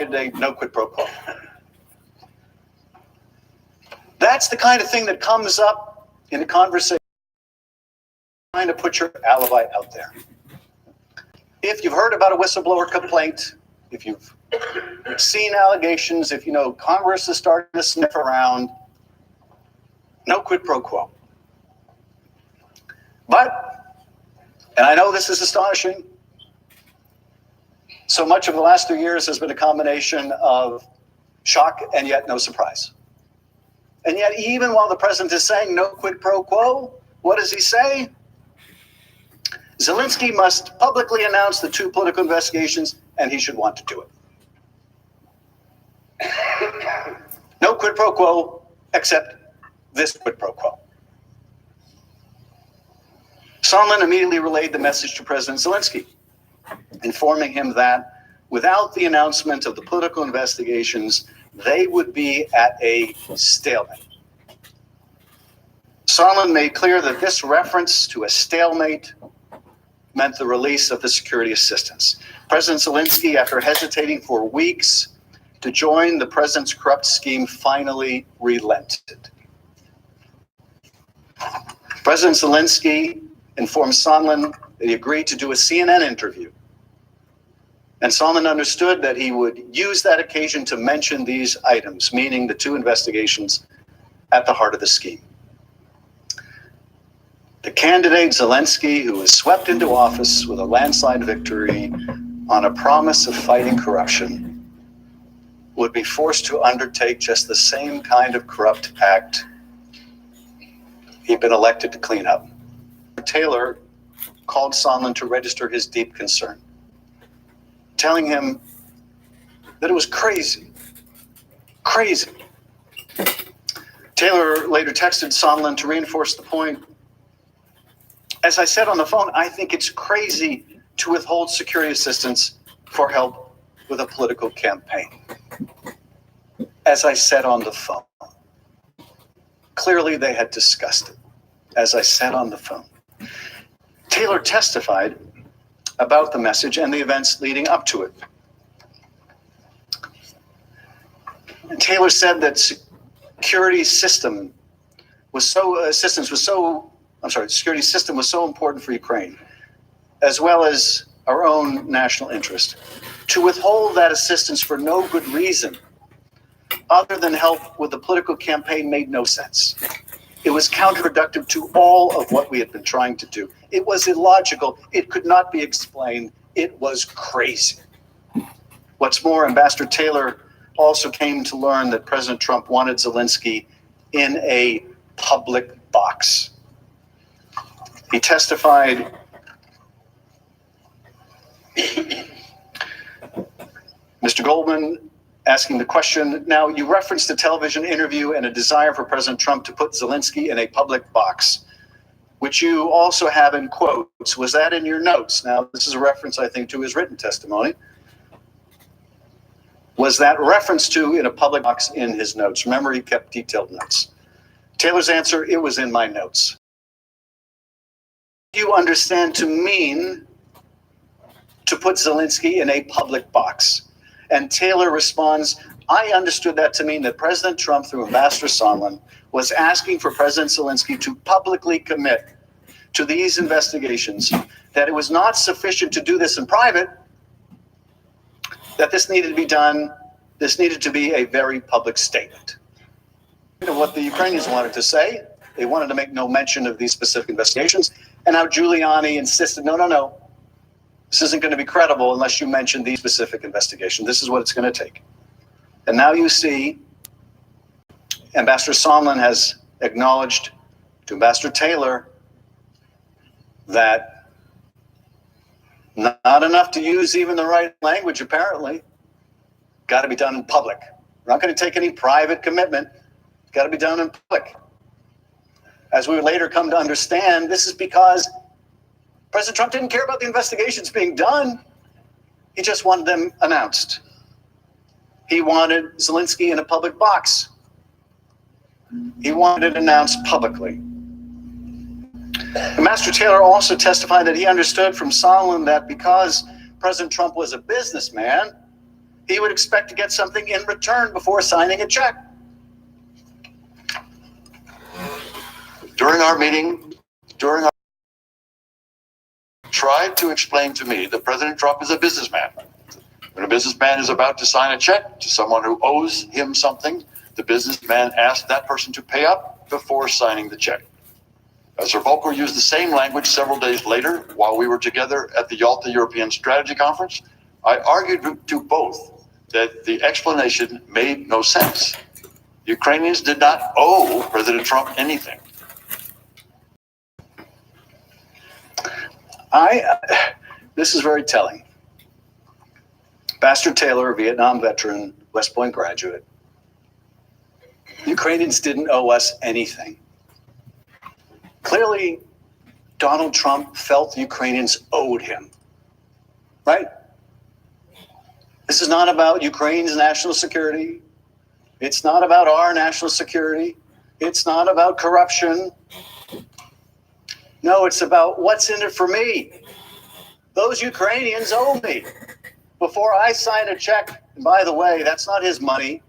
a no quid pro quo. That's the kind of thing that comes up in a conversation, trying to put your alibi out there. If you've heard about a whistleblower complaint, if you've seen allegations, if you know Congress is starting to sniff around, no quid pro quo. But, and I know this is astonishing, so much of the last 3 years has been a combination of shock and yet no surprise. And yet, even while the president is saying no quid pro quo, what does he say? Zelensky must publicly announce the 2 political investigations, and he should want to do it. No quid pro quo, except this quid pro quo. Sondland immediately relayed the message to President Zelensky, informing him that without the announcement of the political investigations, they would be at a stalemate. Sondland made clear that this reference to a stalemate meant the release of the security assistance. President Zelensky, after hesitating for weeks to join the president's corrupt scheme, finally relented. President Zelensky informed Sondland that he agreed to do a CNN interview. And Sondland understood that he would use that occasion to mention these items, meaning the 2 investigations at the heart of the scheme. The candidate Zelensky, who was swept into office with a landslide victory on a promise of fighting corruption, would be forced to undertake just the same kind of corrupt act he'd been elected to clean up. Taylor called Sondland to register his deep concern, telling him that it was crazy. Taylor later texted Sondland to reinforce the point. As I said on the phone, I think it's crazy to withhold security assistance for help with a political campaign. As I said on the phone. Clearly they had discussed it. As I said on the phone. Taylor testified about the message and the events leading up to it. Taylor said that security system was so important for Ukraine, as well as our own national interest. To withhold that assistance for no good reason, other than help with the political campaign, made no sense. It was counterproductive to all of what we had been trying to do. It was illogical. It could not be explained. It was crazy. What's more, Ambassador Taylor also came to learn that President Trump wanted Zelensky in a public box. He testified Mr. Goldman asking the question, now you referenced a television interview and a desire for President Trump to put Zelensky in a public box, which you also have in quotes. Was that in your notes? Now, this is a reference, I think, to his written testimony. Was that reference to in a public box in his notes? Remember, he kept detailed notes. Taylor's answer, it was in my notes. You understand to mean to put Zelensky in a public box? And Taylor responds, I understood that to mean that President Trump, through Ambassador Sondland, was asking for President Zelensky to publicly commit to these investigations, that it was not sufficient to do this in private, that this needed to be done, this needed to be a very public statement. What the Ukrainians wanted to say, they wanted to make no mention of these specific investigations, and now Giuliani insisted, no. This isn't going to be credible unless you mention these specific investigations. This is what it's going to take. And now you see Ambassador Sondland has acknowledged to Ambassador Taylor that not enough to use even the right language, apparently. Got to be done in public. We're not going to take any private commitment. It's got to be done in public. As we would later come to understand, this is because President Trump didn't care about the investigations being done. He just wanted them announced. He wanted Zelensky in a public box. He wanted it announced publicly. Ambassador Taylor also testified that he understood from Sondland that because President Trump was a businessman, he would expect to get something in return before signing a check. During our meeting, tried to explain to me that President Trump is a businessman. When a businessman is about to sign a check to someone who owes him something, the businessman asks that person to pay up before signing the check. Sir Volcker used the same language several days later while we were together at the Yalta European Strategy Conference. I argued to both that the explanation made no sense. Ukrainians did not owe President Trump anything. This is very telling. Ambassador Taylor, a Vietnam veteran, West Point graduate. Ukrainians didn't owe us anything. Clearly, Donald Trump felt the Ukrainians owed him, right? This is not about Ukraine's national security. It's not about our national security. It's not about corruption. No, it's about what's in it for me. Those Ukrainians owe me. Before I sign a check, and by the way, that's not his money.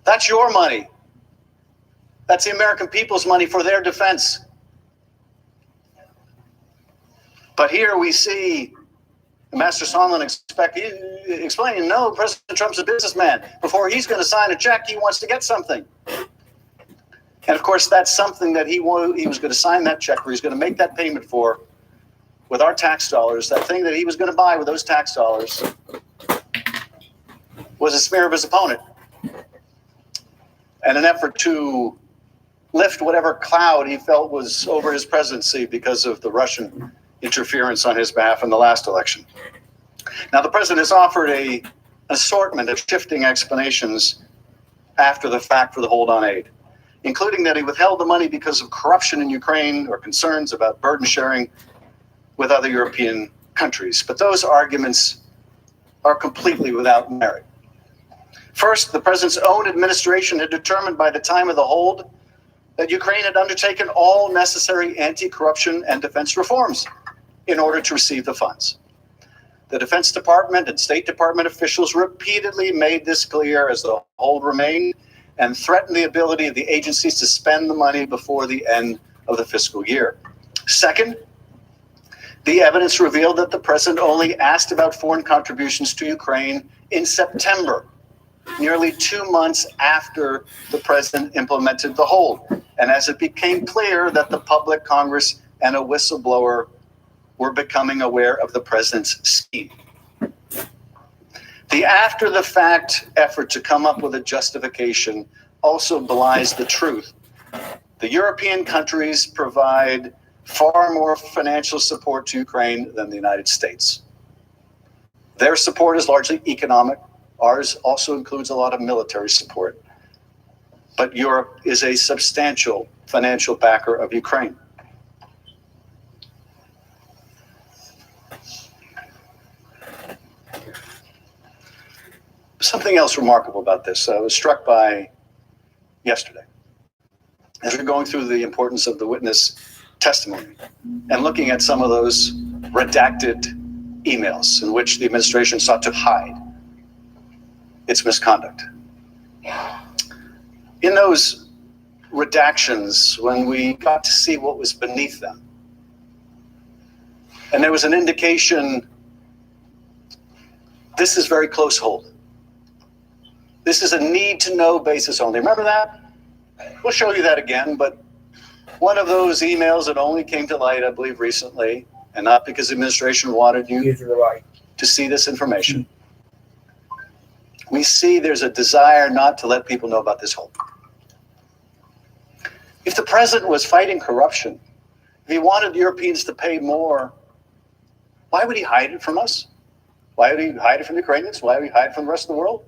That's your money. That's the American people's money for their defense. But here we see Ambassador Sondland explaining, no, President Trump's a businessman. Before he's going to sign a check, he wants to get something. And of course, that's something that he was going to sign that check, or he's going to make that payment for with our tax dollars. That thing that he was going to buy with those tax dollars was a smear of his opponent and an effort to lift whatever cloud he felt was over his presidency because of the Russian interference on his behalf in the last election. Now, the president has offered an assortment of shifting explanations after the fact for the hold on aid, including that he withheld the money because of corruption in Ukraine or concerns about burden sharing with other European countries. But those arguments are completely without merit. First, the president's own administration had determined by the time of the hold that Ukraine had undertaken all necessary anti-corruption and defense reforms in order to receive the funds. The Defense Department and State Department officials repeatedly made this clear as the hold remained and threatened the ability of the agencies to spend the money before the end of the fiscal year. Second, the evidence revealed that the president only asked about foreign contributions to Ukraine in September, nearly 2 months after the president implemented the hold, and as it became clear that the public, Congress, and a whistleblower were becoming aware of the president's scheme. The after-the-fact effort to come up with a justification also belies the truth. The European countries provide far more financial support to Ukraine than the United States. Their support is largely economic. Ours also includes a lot of military support. But Europe is a substantial financial backer of Ukraine. Something else remarkable about this, I was struck by yesterday. As we're going through the importance of the witness testimony and looking at some of those redacted emails in which the administration sought to hide its misconduct. In those redactions, when we got to see what was beneath them, and there was an indication, this is very close hold. This is a need-to-know basis only. Remember that? We'll show you that again, but one of those emails that only came to light, I believe, recently, and not because the administration wanted you to see this information. We see there's a desire not to let people know about this hold. If the president was fighting corruption, if he wanted Europeans to pay more, why would he hide it from us? Why would he hide it from the Ukrainians? Why would he hide it from the rest of the world?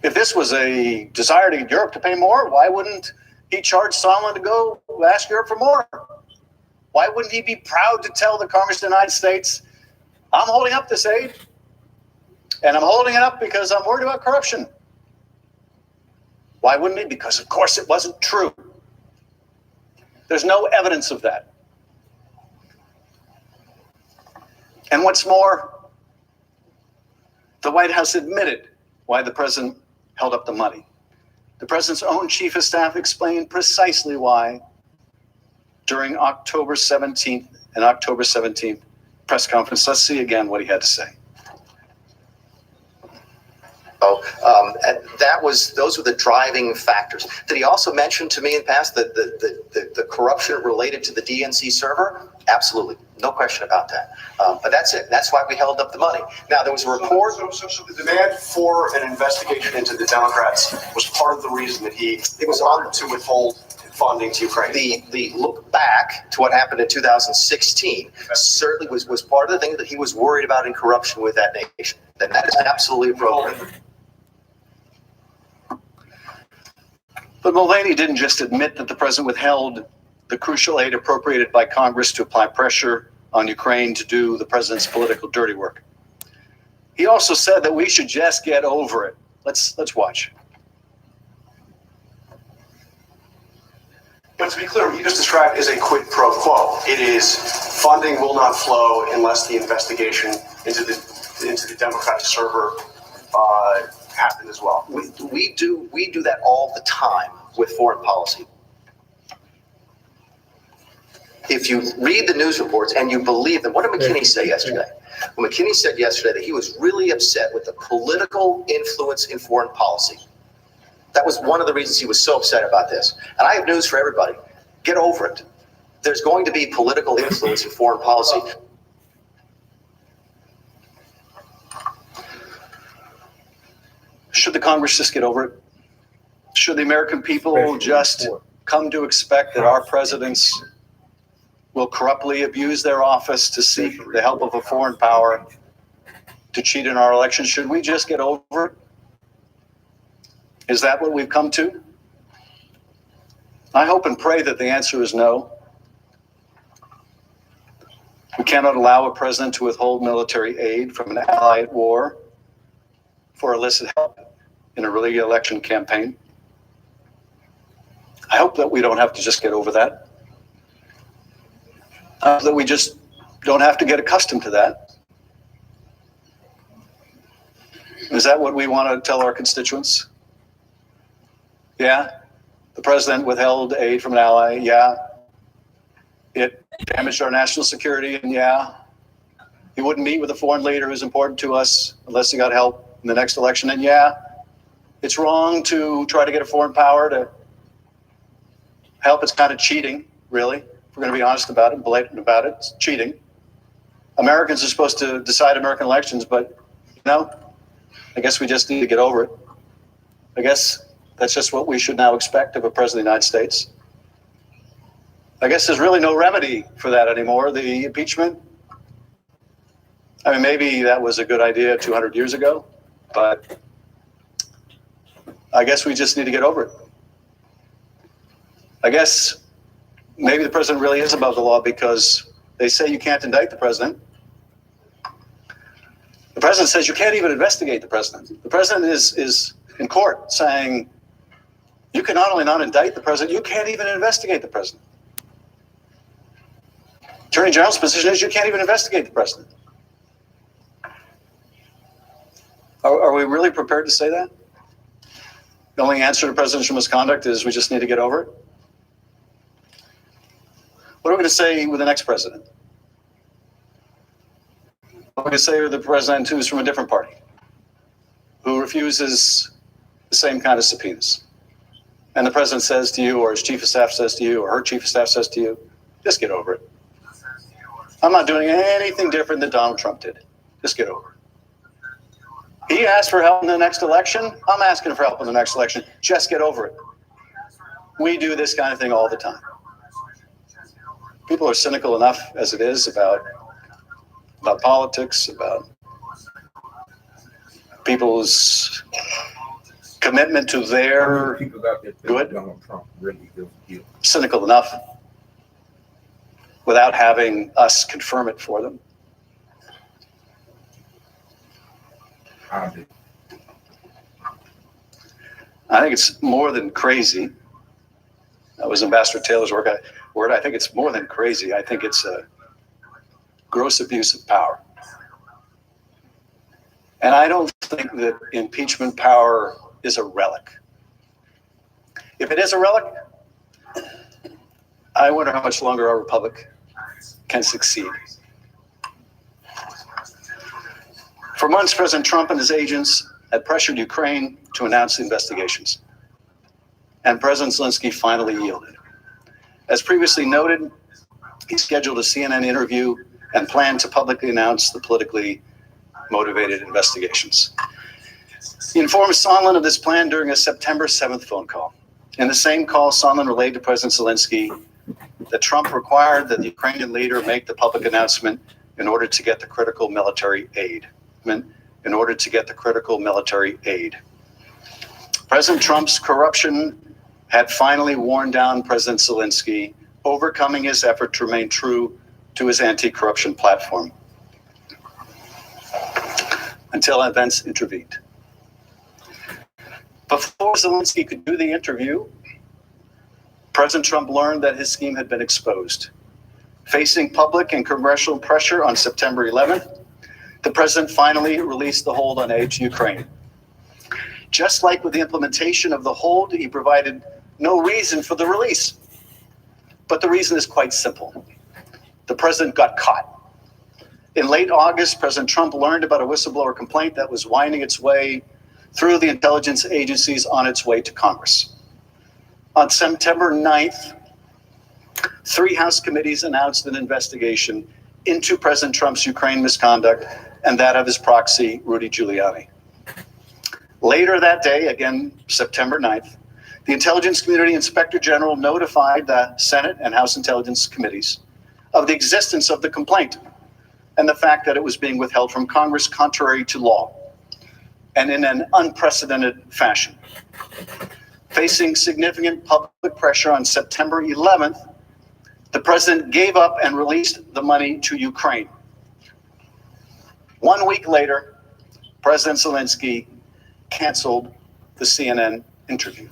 If this was a desire to get Europe to pay more, why wouldn't he charge Sondland to go ask Europe for more? Why wouldn't he be proud to tell the Congress of the United States, I'm holding up this aid, and I'm holding it up because I'm worried about corruption? Why wouldn't he? Because, of course, it wasn't true. There's no evidence of that. And what's more, The White House admitted why the president held up the money. The president's own chief of staff explained precisely why during October 17th and October 17th press conference. Let's see again what he had to say. And those were the driving factors. Did he also mention to me in the past that the corruption related to the DNC server? Absolutely, no question about that. But that's it. That's why we held up the money. Now there was a report. So the demand for an investigation into the Democrats was part of the reason that he was ordered to withhold funding to Ukraine. The look back to what happened in 2016 certainly was part of the thing that he was worried about in corruption with that nation. And that is absolutely appropriate. But Mulvaney didn't just admit that the president withheld the crucial aid appropriated by Congress to apply pressure on Ukraine to do the president's political dirty work. He also said that we should just get over it. Let's watch. But to be clear, what you just described is a quid pro quo. It is funding will not flow unless the investigation into the Democratic server happened as well. We do that all the time with foreign policy. If you read the news reports and you believe them, what did McKinney say yesterday? Well, McKinney said yesterday that he was really upset with the political influence in foreign policy. That was one of the reasons he was so upset about this. And I have news for everybody. Get over it. There's going to be political influence in foreign policy. Should the Congress just get over it? Should the American people just come to expect that our presidents will corruptly abuse their office to seek the help of a foreign power to cheat in our elections? Should we just get over it? Is that what we've come to? I hope and pray that the answer is no. We cannot allow a president to withhold military aid from an ally at war for illicit help in a re-election campaign. I hope that we don't have to just get over that. I hope that we just don't have to get accustomed to that. Is that what we want to tell our constituents? Yeah, the president withheld aid from an ally. Yeah, it damaged our national security. And yeah, he wouldn't meet with a foreign leader who's important to us unless he got help in the next election. And yeah, it's wrong to try to get a foreign power to help. It's kind of cheating, really. If we're going to be honest about it, blatant about it, it's cheating. Americans are supposed to decide American elections, but I guess we just need to get over it. I guess that's just what we should now expect of a president of the United States. I guess there's really no remedy for that anymore. The impeachment, I mean, maybe that was a good idea 200 years ago, but I guess we just need to get over it. I guess maybe the president really is above the law because they say you can't indict the president. The president says you can't even investigate the president. The president is in court saying you can not only not indict the president, you can't even investigate the president. Attorney General's position is you can't even investigate the president. Are we really prepared to say that? The only answer to presidential misconduct is we just need to get over it? What are we going to say with the next president? What are we going to say with the president who's from a different party, who refuses the same kind of subpoenas? And the president says to you, or his chief of staff says to you, or her chief of staff says to you, just get over it. I'm not doing anything different than Donald Trump did. Just get over it. He asked for help in the next election. I'm asking for help in the next election. Just get over it. We do this kind of thing all the time. People are cynical enough as it is about politics, about people's commitment to their good. Donald Trump really feels Cynical enough without having us confirm it for them. I think it's more than crazy. That was Ambassador Taylor's word. I think it's more than crazy. I think it's a gross abuse of power. And I don't think that impeachment power is a relic. If it is a relic, I wonder how much longer our republic can succeed. For months, President Trump and his agents had pressured Ukraine to announce the investigations. And President Zelensky finally yielded. As previously noted, he scheduled a CNN interview and planned to publicly announce the politically motivated investigations. He informed Sondland of this plan during a September 7th phone call. In the same call, Sondland relayed to President Zelensky that Trump required that the Ukrainian leader make the public announcement in order to get the critical military aid. President Trump's corruption had finally worn down President Zelensky, overcoming his effort to remain true to his anti-corruption platform until events intervened. Before Zelensky could do the interview, President Trump learned that his scheme had been exposed. Facing public and congressional pressure on September 11th, the president finally released the hold on aid to Ukraine. Just like with the implementation of the hold, he provided no reason for the release. But the reason is quite simple. The president got caught. In late August, President Trump learned about a whistleblower complaint that was winding its way through the intelligence agencies on its way to Congress. On September 9th, 3 House committees announced an investigation into President Trump's Ukraine misconduct and that of his proxy, Rudy Giuliani. Later that day, again, September 9th, the Intelligence Community Inspector General notified the Senate and House Intelligence Committees of the existence of the complaint and the fact that it was being withheld from Congress contrary to law and in an unprecedented fashion. Facing significant public pressure on September 11th, the president gave up and released the money to Ukraine. 1 week later, President Zelensky canceled the CNN interview.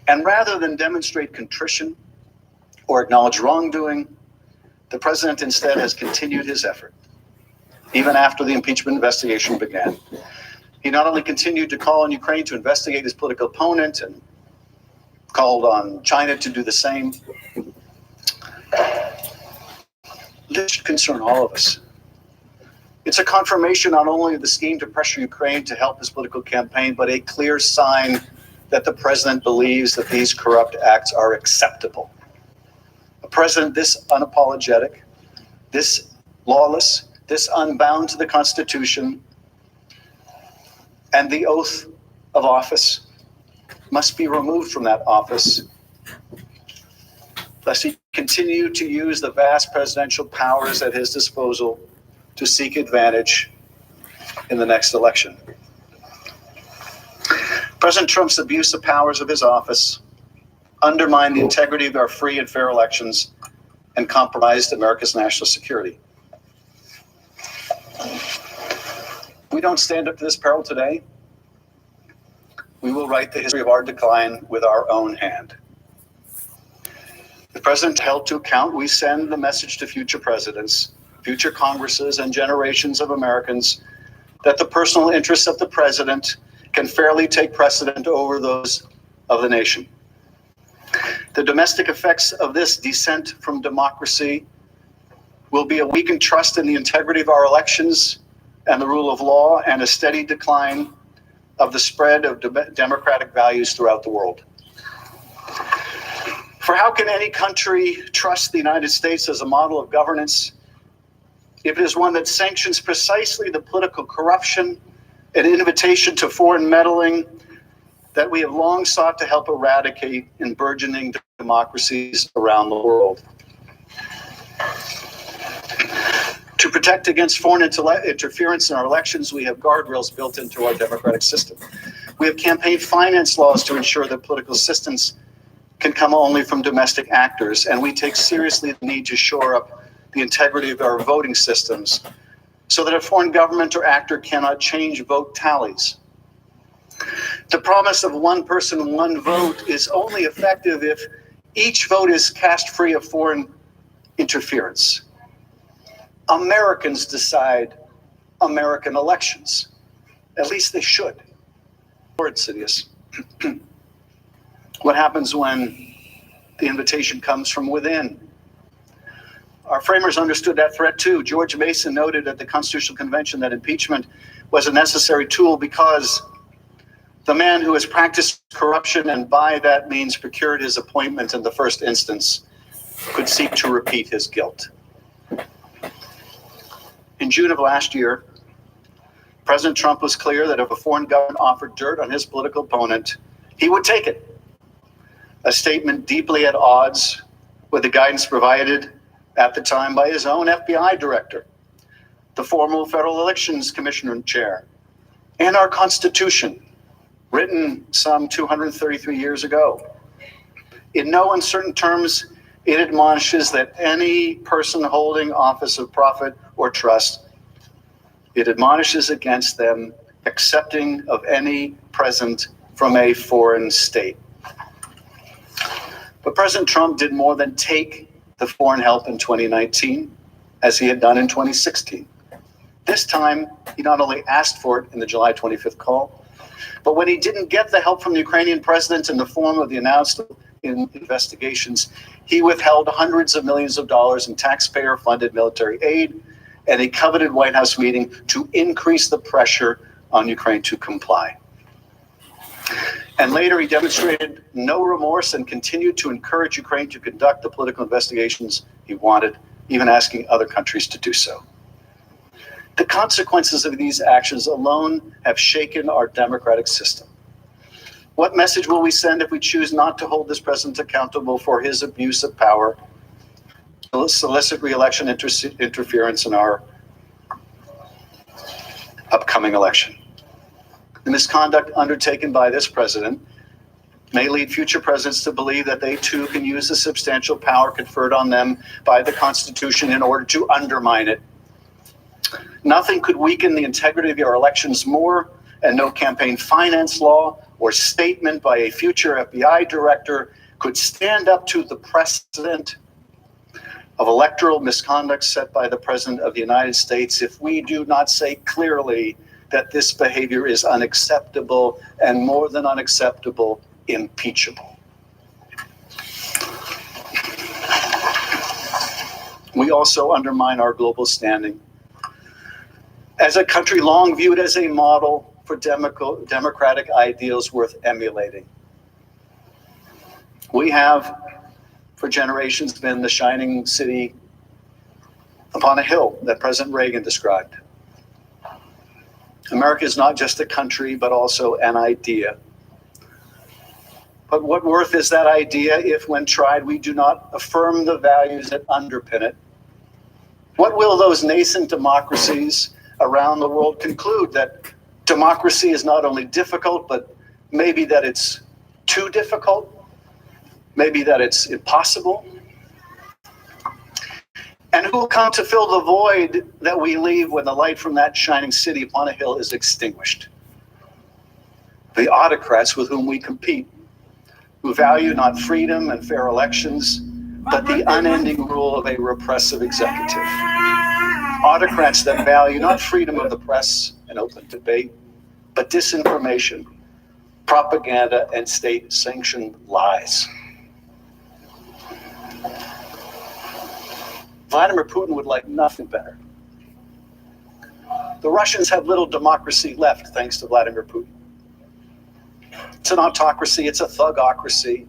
And rather than demonstrate contrition or acknowledge wrongdoing, the president instead has continued his effort, even after the impeachment investigation began. He not only continued to call on Ukraine to investigate his political opponent and called on China to do the same. This should concern all of us. It's a confirmation not only of the scheme to pressure Ukraine to help his political campaign, but a clear sign that the president believes that these corrupt acts are acceptable. A president this unapologetic, this lawless, this unbound to the Constitution and the oath of office must be removed from that office, lest he continue to use the vast presidential powers at his disposal to seek advantage in the next election. President Trump's abuse of powers of his office undermined the integrity of our free and fair elections and compromised America's national security. If we don't stand up to this peril today, we will write the history of our decline with our own hand. If President held to account, we send the message to future presidents, future Congresses, and generations of Americans that the personal interests of the president can fairly take precedent over those of the nation. The domestic effects of this descent from democracy will be a weakened trust in the integrity of our elections and the rule of law, and a steady decline of the spread of democratic values throughout the world. For how can any country trust the United States as a model of governance if it is one that sanctions precisely the political corruption and invitation to foreign meddling that we have long sought to help eradicate in burgeoning democracies around the world? To protect against foreign interference in our elections, we have guardrails built into our democratic system. We have campaign finance laws to ensure that political assistance can come only from domestic actors, and we take seriously the need to shore up the integrity of our voting systems so that a foreign government or actor cannot change vote tallies. The promise of one person, one vote is only effective if each vote is cast free of foreign interference. Americans decide American elections. At least they should. More insidious. What happens when the invitation comes from within? Our framers understood that threat too. George Mason noted at the Constitutional Convention that impeachment was a necessary tool because the man who has practiced corruption and by that means procured his appointment in the first instance could seek to repeat his guilt. In June of last year, President Trump was clear that if a foreign government offered dirt on his political opponent, he would take it. A statement deeply at odds with the guidance provided at the time by his own FBI director, the former Federal Elections Commission chair, and our Constitution, written some 233 years ago. In no uncertain terms, it admonishes that any person holding office of profit or trust, it admonishes against them accepting of any present from a foreign state. But President Trump did more than take the foreign help in 2019, as he had done in 2016. This time, he not only asked for it in the July 25th call, but when he didn't get the help from the Ukrainian president in the form of the announced investigations, he withheld hundreds of millions of dollars in taxpayer-funded military aid and a coveted White House meeting to increase the pressure on Ukraine to comply. And later, he demonstrated no remorse and continued to encourage Ukraine to conduct the political investigations he wanted, even asking other countries to do so. The consequences of these actions alone have shaken our democratic system. What message will we send if we choose not to hold this president accountable for his abuse of power, solicit re-election interference in our upcoming election? The misconduct undertaken by this president may lead future presidents to believe that they too can use the substantial power conferred on them by the Constitution in order to undermine it. Nothing could weaken the integrity of our elections more, and no campaign finance law or statement by a future FBI director could stand up to the precedent of electoral misconduct set by the President of the United States if we do not say clearly that this behavior is unacceptable and, more than unacceptable, impeachable. We also undermine our global standing as a country long viewed as a model for democratic ideals worth emulating. We have, for generations, been the shining city upon a hill that President Reagan described. America is not just a country, but also an idea. But what worth is that idea if, when tried, we do not affirm the values that underpin it? What will those nascent democracies around the world conclude? That democracy is not only difficult, but maybe that it's too difficult? Maybe that it's impossible? And who will come to fill the void that we leave when the light from that shining city upon a hill is extinguished? The autocrats with whom we compete, who value not freedom and fair elections, but the unending rule of a repressive executive. Autocrats that value not freedom of the press and open debate, but disinformation, propaganda, and state-sanctioned lies. Vladimir Putin would like nothing better. The Russians have little democracy left thanks to Vladimir Putin. It's an autocracy, it's a thugocracy.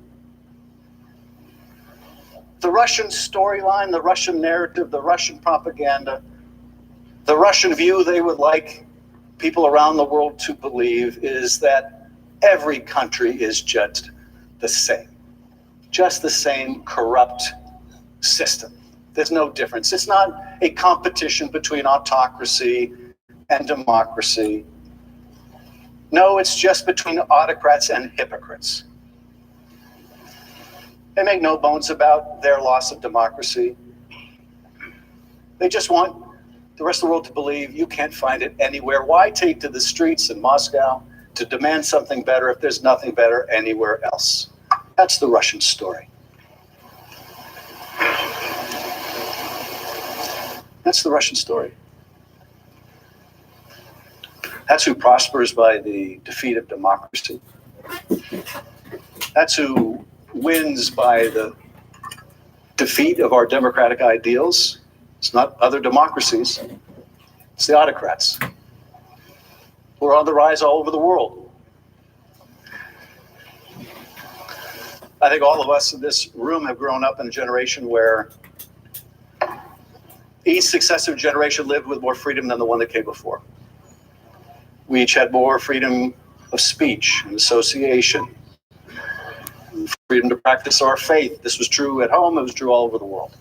The Russian storyline, the Russian narrative, the Russian propaganda, the Russian view they would like people around the world to believe is that every country is judged the same. Just the same corrupt system. There's no difference. It's not a competition between autocracy and democracy. No, it's just between autocrats and hypocrites. They make no bones about their loss of democracy. They just want the rest of the world to believe you can't find it anywhere. Why take to the streets in Moscow to demand something better if there's nothing better anywhere else? That's the Russian story. That's the Russian story. That's who prospers by the defeat of democracy. That's who wins by the defeat of our democratic ideals. It's not other democracies. It's the autocrats who are on the rise all over the world. I think all of us in this room have grown up in a generation where each successive generation lived with more freedom than the one that came before. We each had more freedom of speech and association, freedom to practice our faith. This was true at home, it was true all over the world.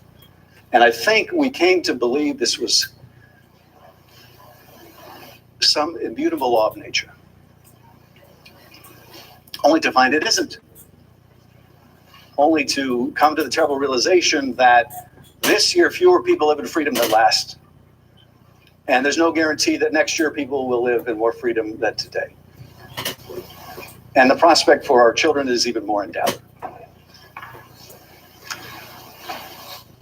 And I think we came to believe this was some immutable law of nature, only to find it isn't. Only to come to the terrible realization that this year fewer people live in freedom than last. And there's no guarantee that next year people will live in more freedom than today. And the prospect for our children is even more in doubt.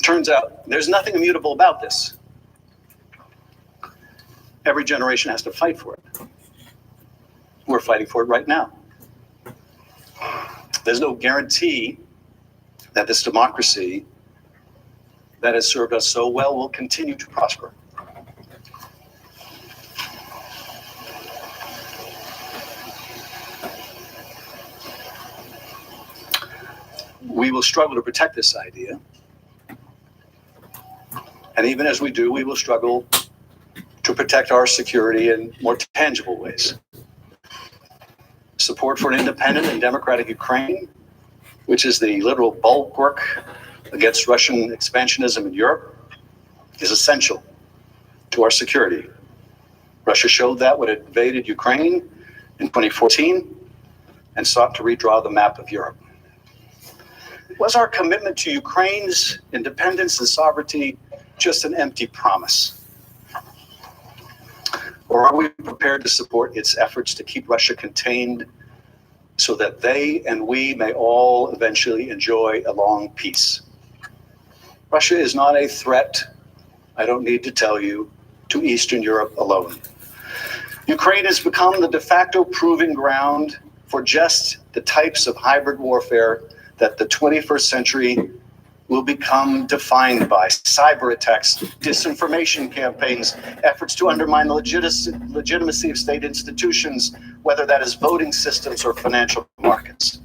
Turns out there's nothing immutable about this. Every generation has to fight for it. We're fighting for it right now. There's no guarantee that this democracy that has served us so well will continue to prosper. We will struggle to protect this idea. And even as we do, we will struggle to protect our security in more tangible ways. Support for an independent and democratic Ukraine, which is the literal bulwark against Russian expansionism in Europe, is essential to our security. Russia showed that when it invaded Ukraine in 2014 and sought to redraw the map of Europe. Was our commitment to Ukraine's independence and sovereignty just an empty promise? Or are we prepared to support its efforts to keep Russia contained so that they and we may all eventually enjoy a long peace? Russia is not a threat, I don't need to tell you, to Eastern Europe alone. Ukraine has become the de facto proving ground for just the types of hybrid warfare that the 21st century will become defined by: cyber attacks, disinformation campaigns, efforts to undermine the legitimacy of state institutions, whether that is voting systems or financial markets.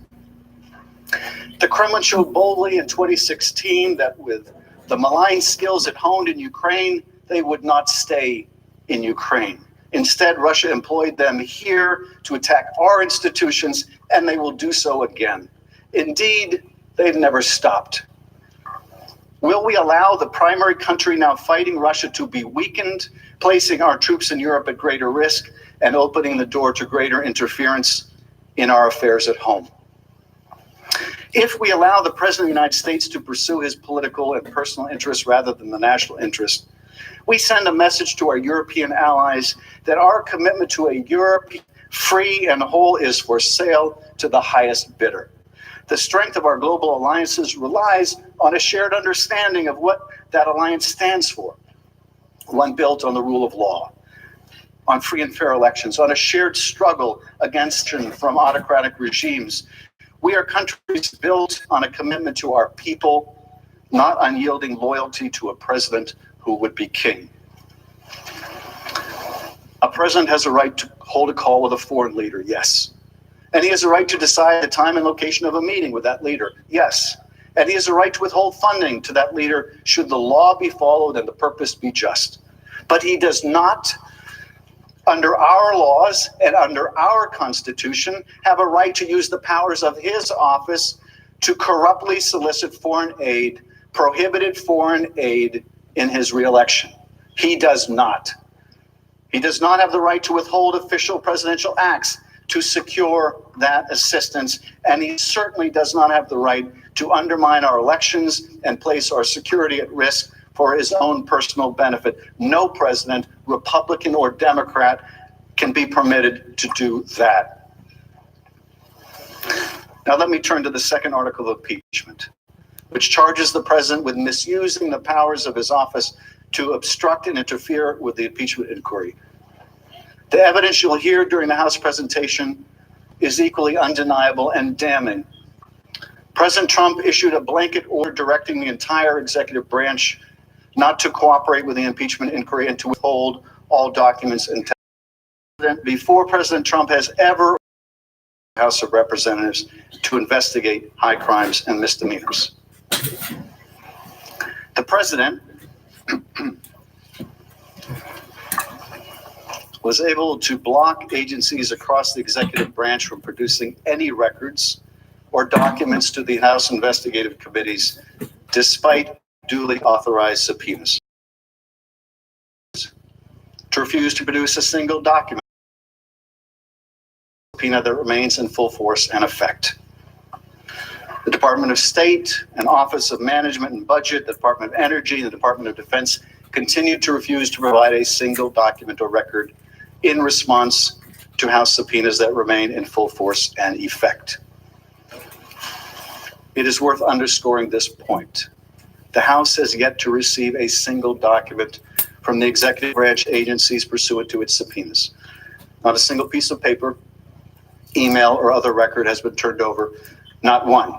The Kremlin showed boldly in 2016 that with the malign skills it honed in Ukraine, they would not stay in Ukraine. Instead, Russia employed them here to attack our institutions, and they will do so again. Indeed, they've never stopped. Will we allow the primary country now fighting Russia to be weakened, placing our troops in Europe at greater risk and opening the door to greater interference in our affairs at home? If we allow the President of the United States to pursue his political and personal interests rather than the national interest, we send a message to our European allies that our commitment to a Europe free and whole is for sale to the highest bidder. The strength of our global alliances relies on a shared understanding of what that alliance stands for. One built on the rule of law, on free and fair elections, on a shared struggle against from autocratic regimes. We are countries built on a commitment to our people, not unyielding loyalty to a president who would be king. A president has a right to hold a call with a foreign leader, yes. And he has a right to decide the time and location of a meeting with that leader, yes. And he has a right to withhold funding to that leader should the law be followed and the purpose be just. But he does not, under our laws and under our Constitution, have a right to use the powers of his office to corruptly solicit foreign aid, prohibited foreign aid in his reelection. He does not. He does not have the right to withhold official presidential acts to secure that assistance, and he certainly does not have the right to undermine our elections and place our security at risk for his own personal benefit. No president, Republican or Democrat, can be permitted to do that. Now let me turn to the second article of impeachment, which charges the president with misusing the powers of his office to obstruct and interfere with the impeachment inquiry. The evidence you'll hear during the House presentation is equally undeniable and damning. President Trump issued a blanket order directing the entire executive branch not to cooperate with the impeachment inquiry and to withhold all documents and testimony. Before President Trump has ever the House of Representatives to investigate high crimes and misdemeanors. The president was able to block agencies across the executive branch from producing any records or documents to the House investigative committees, despite duly authorized subpoenas. To refuse to produce a single document, subpoena that remains in full force and effect. The Department of State and Office of Management and Budget, the Department of Energy, and the Department of Defense continued to refuse to provide a single document or record in response to House subpoenas that remain in full force and effect. It is worth underscoring this point. The House has yet to receive a single document from the executive branch agencies pursuant to its subpoenas. Not a single piece of paper, email, or other record has been turned over, not one.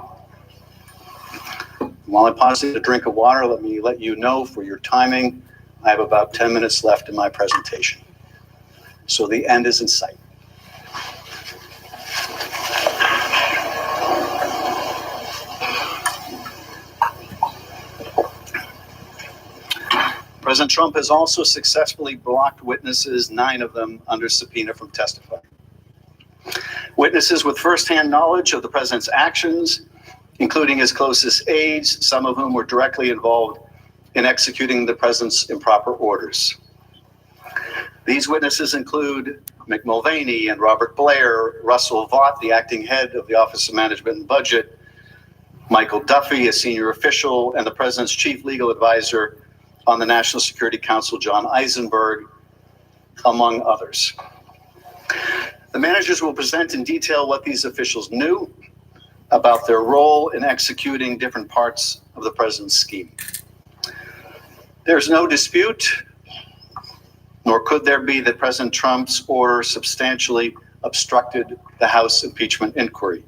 While I pause to drink of water, let me let you know for your timing, I have about 10 minutes left in my presentation. So the end is in sight. President Trump has also successfully blocked witnesses, 9 of them under subpoena, from testifying. Witnesses with firsthand knowledge of the president's actions, including his closest aides, some of whom were directly involved in executing the president's improper orders. These witnesses include Mick Mulvaney and Robert Blair, Russell Vought, the acting head of the Office of Management and Budget, Michael Duffy, a senior official, and the president's chief legal advisor on the National Security Council, John Eisenberg, among others. The managers will present in detail what these officials knew about their role in executing different parts of the president's scheme. There's no dispute, nor could there be, that President Trump's order substantially obstructed the House impeachment inquiry.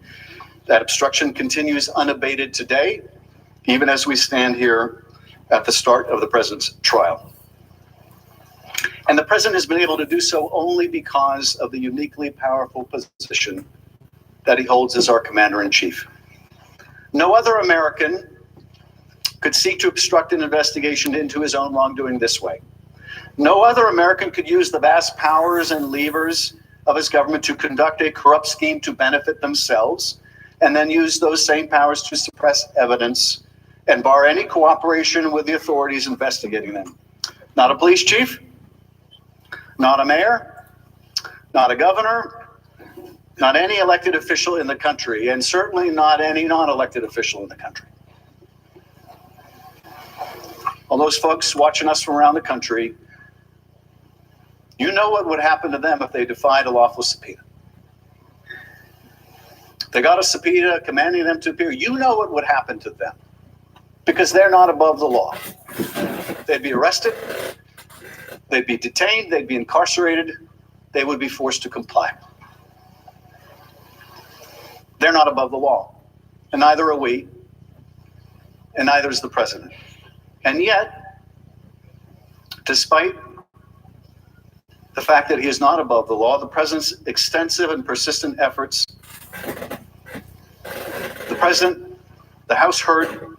That obstruction continues unabated today, even as we stand here at the start of the president's trial. And the president has been able to do so only because of the uniquely powerful position that he holds as our commander-in-chief. No other American could seek to obstruct an investigation into his own wrongdoing this way. No other American could use the vast powers and levers of his government to conduct a corrupt scheme to benefit themselves, and then use those same powers to suppress evidence and bar any cooperation with the authorities investigating them. Not a police chief, not a mayor, not a governor, not any elected official in the country, and certainly not any non-elected official in the country. All those folks watching us from around the country, you know what would happen to them if they defied a lawful subpoena. They got a subpoena commanding them to appear. You know what would happen to them, because they're not above the law. They'd be arrested, they'd be detained, they'd be incarcerated, they would be forced to comply. They're not above the law, and neither are we, and neither is the president. And yet, despite the fact that he is not above the law, the president's extensive and persistent efforts, the House heard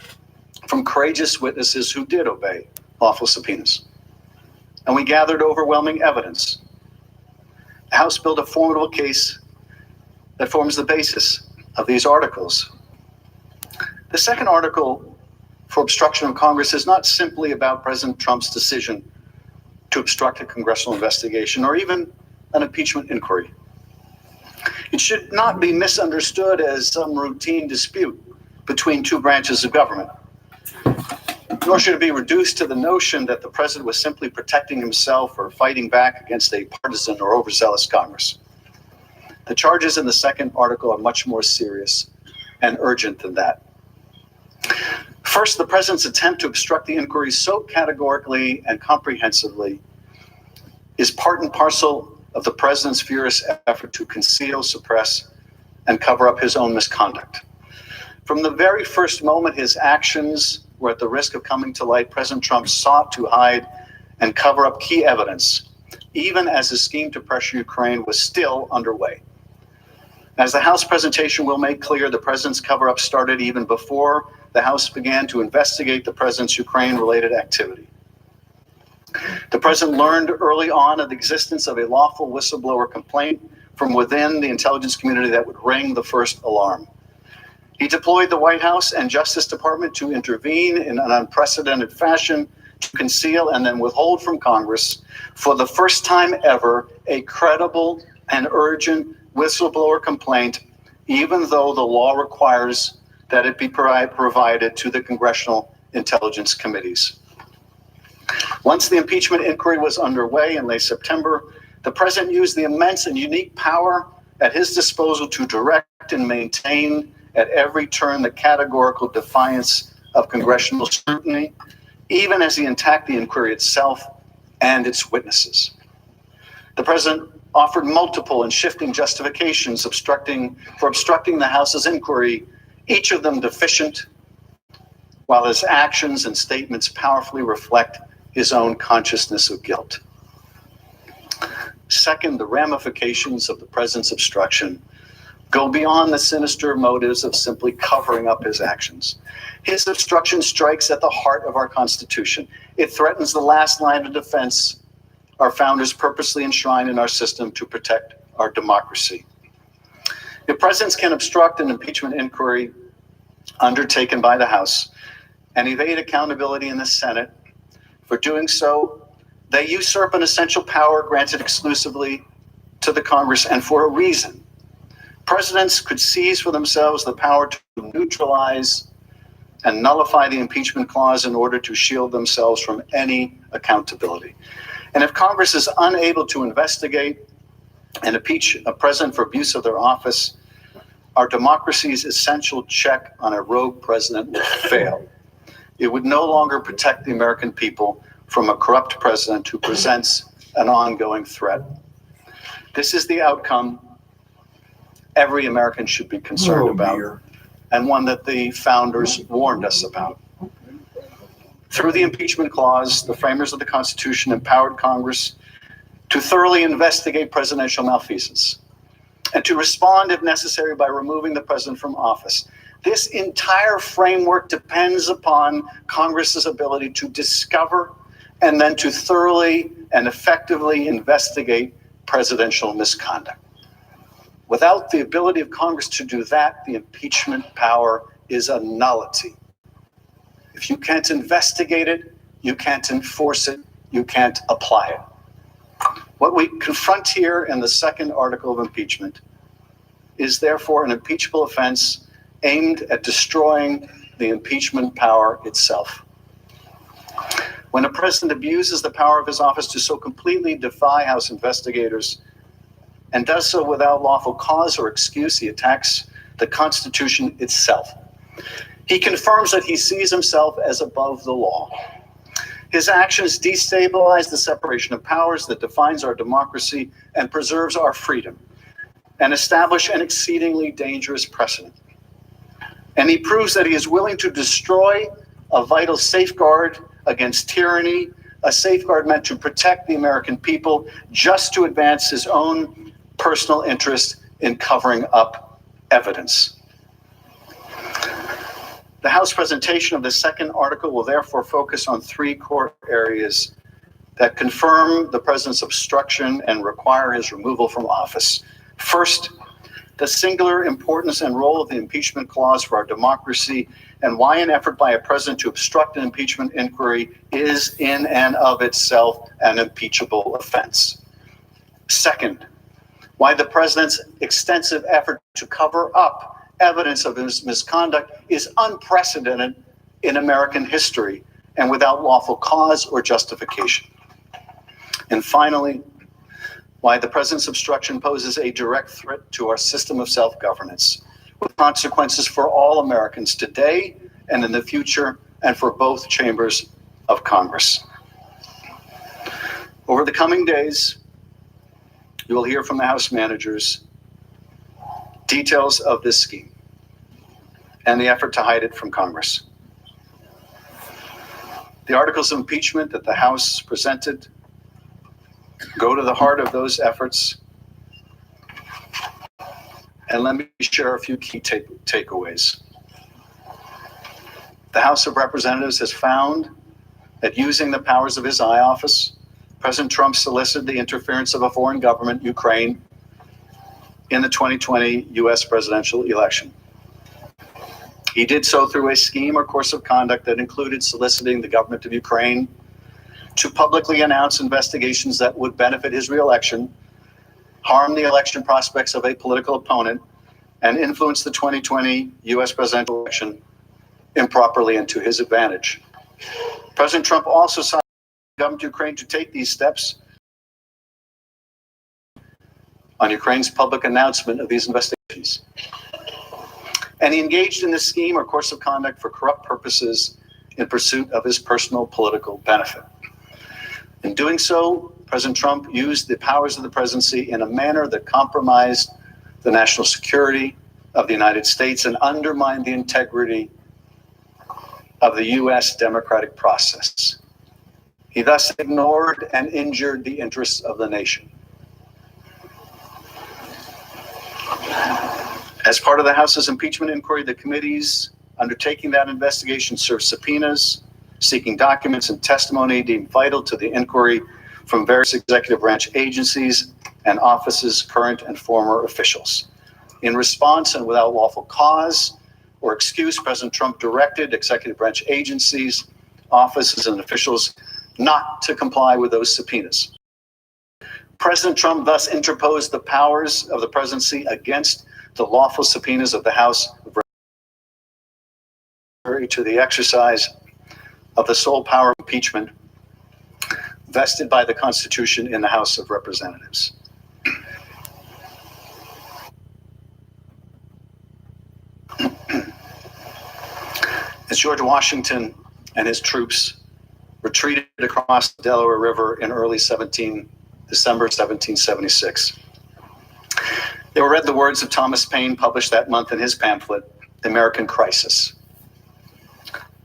from courageous witnesses who did obey lawful subpoenas. And we gathered overwhelming evidence. The House built a formidable case that forms the basis of these articles. The second article for obstruction of Congress is not simply about President Trump's decision to obstruct a congressional investigation or even an impeachment inquiry. It should not be misunderstood as some routine dispute between two branches of government, nor should it be reduced to the notion that the president was simply protecting himself or fighting back against a partisan or overzealous Congress. The charges in the second article are much more serious and urgent than that. First, the president's attempt to obstruct the inquiry so categorically and comprehensively is part and parcel of the president's furious effort to conceal, suppress, and cover up his own misconduct. From the very first moment his actions were at the risk of coming to light, President Trump sought to hide and cover up key evidence, even as his scheme to pressure Ukraine was still underway. As the House presentation will make clear, the president's cover-up started even before the House began to investigate the president's Ukraine-related activity. The president learned early on of the existence of a lawful whistleblower complaint from within the intelligence community that would ring the first alarm. He deployed the White House and Justice Department to intervene in an unprecedented fashion to conceal and then withhold from Congress, for the first time ever, a credible and urgent whistleblower complaint, even though the law requires that it be provided to the congressional intelligence committees. Once the impeachment inquiry was underway in late September, the president used the immense and unique power at his disposal to direct and maintain at every turn the categorical defiance of congressional scrutiny, even as he attacked the inquiry itself and its witnesses. The president offered multiple and shifting justifications for obstructing the House's inquiry, each of them deficient, while his actions and statements powerfully reflect his own consciousness of guilt. Second, the ramifications of the president's obstruction go beyond the sinister motives of simply covering up his actions. His obstruction strikes at the heart of our Constitution. It threatens the last line of defense our founders purposely enshrined in our system to protect our democracy. If presidents can obstruct an impeachment inquiry undertaken by the House and evade accountability in the Senate, for doing so, they usurp an essential power granted exclusively to the Congress, and for a reason. Presidents could seize for themselves the power to neutralize and nullify the impeachment clause in order to shield themselves from any accountability. And if Congress is unable to investigate and impeach a president for abuse of their office, our democracy's essential check on a rogue president would fail. It would no longer protect the American people from a corrupt president who presents an ongoing threat. This is the outcome every American should be concerned about, and one that the founders warned us about. Through the impeachment clause, the framers of the Constitution empowered Congress to thoroughly investigate presidential malfeasance and to respond, if necessary, by removing the president from office. This entire framework depends upon Congress's ability to discover and then to thoroughly and effectively investigate presidential misconduct. Without the ability of Congress to do that, the impeachment power is a nullity. If you can't investigate it, you can't enforce it, you can't apply it. What we confront here in the second article of impeachment is therefore an impeachable offense aimed at destroying the impeachment power itself. When a president abuses the power of his office to so completely defy House investigators and does so without lawful cause or excuse, he attacks the Constitution itself. He confirms that he sees himself as above the law. His actions destabilize the separation of powers that defines our democracy and preserves our freedom, and establish an exceedingly dangerous precedent. And he proves that he is willing to destroy a vital safeguard against tyranny, a safeguard meant to protect the American people, just to advance his own personal interest in covering up evidence. The House presentation of the second article will therefore focus on three core areas that confirm the president's obstruction and require his removal from office. First, the singular importance and role of the impeachment clause for our democracy, and why an effort by a president to obstruct an impeachment inquiry is in and of itself an impeachable offense. Second, why the president's extensive effort to cover up evidence of his misconduct is unprecedented in American history and without lawful cause or justification. And finally, why the president's obstruction poses a direct threat to our system of self-governance, with consequences for all Americans today and in the future and for both chambers of Congress. Over the coming days, you will hear from the House managers details of this scheme and the effort to hide it from Congress. The articles of impeachment that the House presented go to the heart of those efforts. And let me share a few key takeaways. The House of Representatives has found that using the powers of his eye office, President Trump solicited the interference of a foreign government, Ukraine, in the 2020 US presidential election. He did so through a scheme or course of conduct that included soliciting the government of Ukraine to publicly announce investigations that would benefit his reelection, harm the election prospects of a political opponent, and influence the 2020 US presidential election improperly and to his advantage. President Trump also sought the government of Ukraine to take these steps on Ukraine's public announcement of these investigations. And he engaged in this scheme or course of conduct for corrupt purposes in pursuit of his personal political benefit. In doing so, President Trump used the powers of the presidency in a manner that compromised the national security of the United States and undermined the integrity of the US democratic process. He thus ignored and injured the interests of the nation. As part of the House's impeachment inquiry, the committees undertaking that investigation served subpoenas, seeking documents and testimony deemed vital to the inquiry from various executive branch agencies and offices, current and former officials. In response and without lawful cause or excuse, President Trump directed executive branch agencies, offices, and officials not to comply with those subpoenas. President Trump thus interposed the powers of the presidency against the lawful subpoenas of the House of Representatives to the exercise of the sole power of impeachment vested by the Constitution in the House of Representatives. As George Washington and his troops retreated across the Delaware River in early December 1776, they read the words of Thomas Paine published that month in his pamphlet, The American Crisis.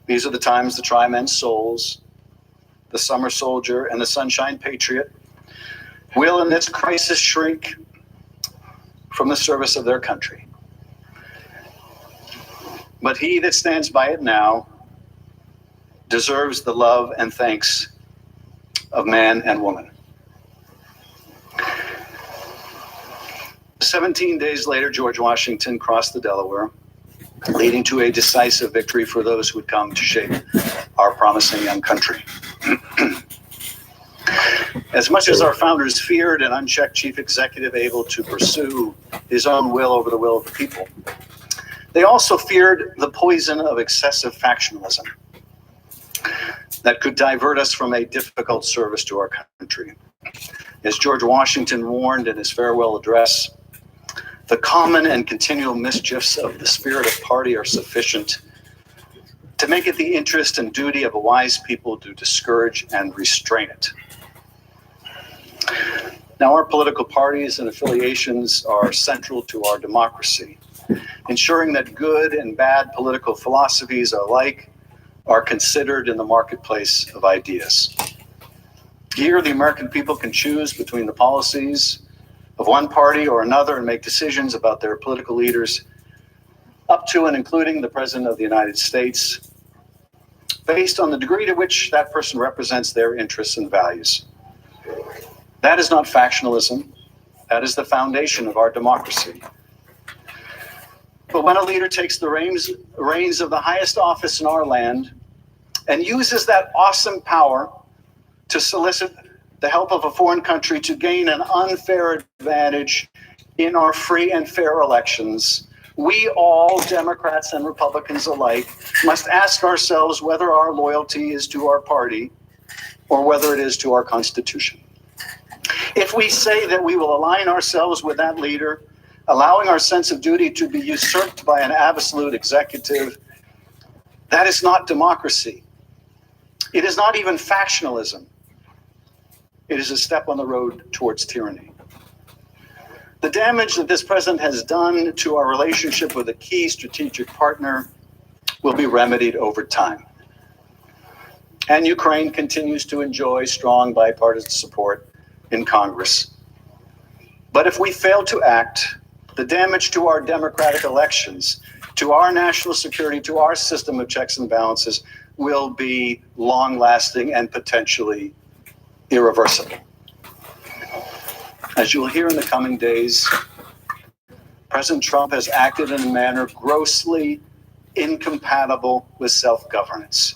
These are the times to try men's souls. The summer soldier and the sunshine patriot will in this crisis shrink from the service of their country. But he that stands by it now deserves the love and thanks of man and woman. 17 days later, George Washington crossed the Delaware, leading to a decisive victory for those who would come to shape our promising young country. As much as our founders feared an unchecked chief executive able to pursue his own will over the will of the people, they also feared the poison of excessive factionalism that could divert us from a difficult service to our country. As George Washington warned in his farewell address, the common and continual mischiefs of the spirit of party are sufficient to make it the interest and duty of a wise people to discourage and restrain it. Now, our political parties and affiliations are central to our democracy, ensuring that good and bad political philosophies alike are considered in the marketplace of ideas. Here, the American people can choose between the policies of one party or another and make decisions about their political leaders, up to and including the President of the United States, based on the degree to which that person represents their interests and values. That is not factionalism. That is the foundation of our democracy. But when a leader takes the reins of the highest office in our land and uses that awesome power to solicit the help of a foreign country to gain an unfair advantage in our free and fair elections, we all, Democrats and Republicans alike, must ask ourselves whether our loyalty is to our party or whether it is to our Constitution. If we say that we will align ourselves with that leader, allowing our sense of duty to be usurped by an absolute executive, That is not democracy. It is not even factionalism. It is a step on the road towards tyranny. The damage that this president has done to our relationship with a key strategic partner will be remedied over time. And Ukraine continues to enjoy strong bipartisan support in Congress. But if we fail to act, the damage to our democratic elections, to our national security, to our system of checks and balances will be long-lasting and potentially irreversible. As you will hear in the coming days, President Trump has acted in a manner grossly incompatible with self-governance.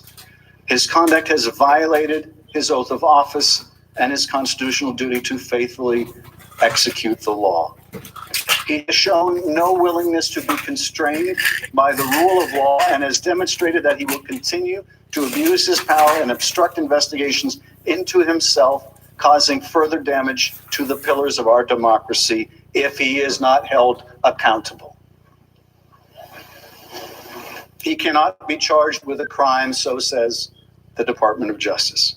His conduct has violated his oath of office and his constitutional duty to faithfully execute the law. He has shown no willingness to be constrained by the rule of law and has demonstrated that he will continue to abuse his power and obstruct investigations into himself, causing further damage to the pillars of our democracy if he is not held accountable. He cannot be charged with a crime, so says the Department of Justice.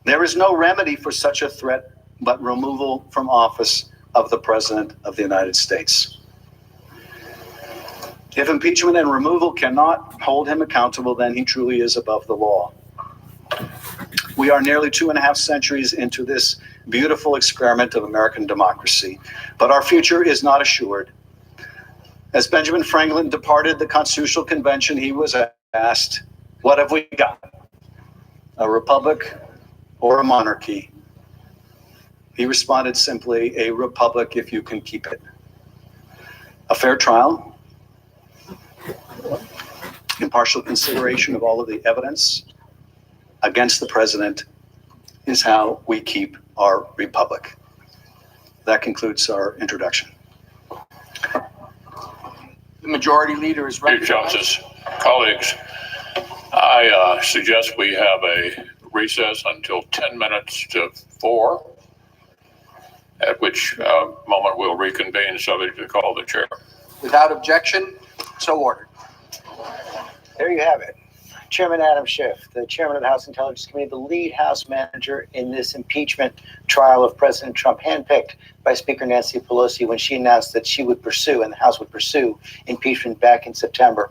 There is no remedy for such a threat but removal from office of the President of the United States. If impeachment and removal cannot hold him accountable, then he truly is above the law. We are nearly 2.5 centuries into this beautiful experiment of American democracy, but our future is not assured. As Benjamin Franklin departed the Constitutional Convention, he was asked, "What have we got? A republic or a monarchy?" He responded simply, "A republic if you can keep it." A fair trial, impartial consideration of all of the evidence against the president is how we keep our republic. That concludes our introduction. The majority leader is Chief recognized. Justice, colleagues, I suggest we have a recess until 10 minutes to 4, at which moment we'll reconvene subject to call the chair. Without objection, so ordered. There you have it. Chairman Adam Schiff, the chairman of the House Intelligence Committee, the lead House manager in this impeachment trial of President Trump, handpicked by Speaker Nancy Pelosi when she announced that she would pursue, and the House would pursue, impeachment back in September.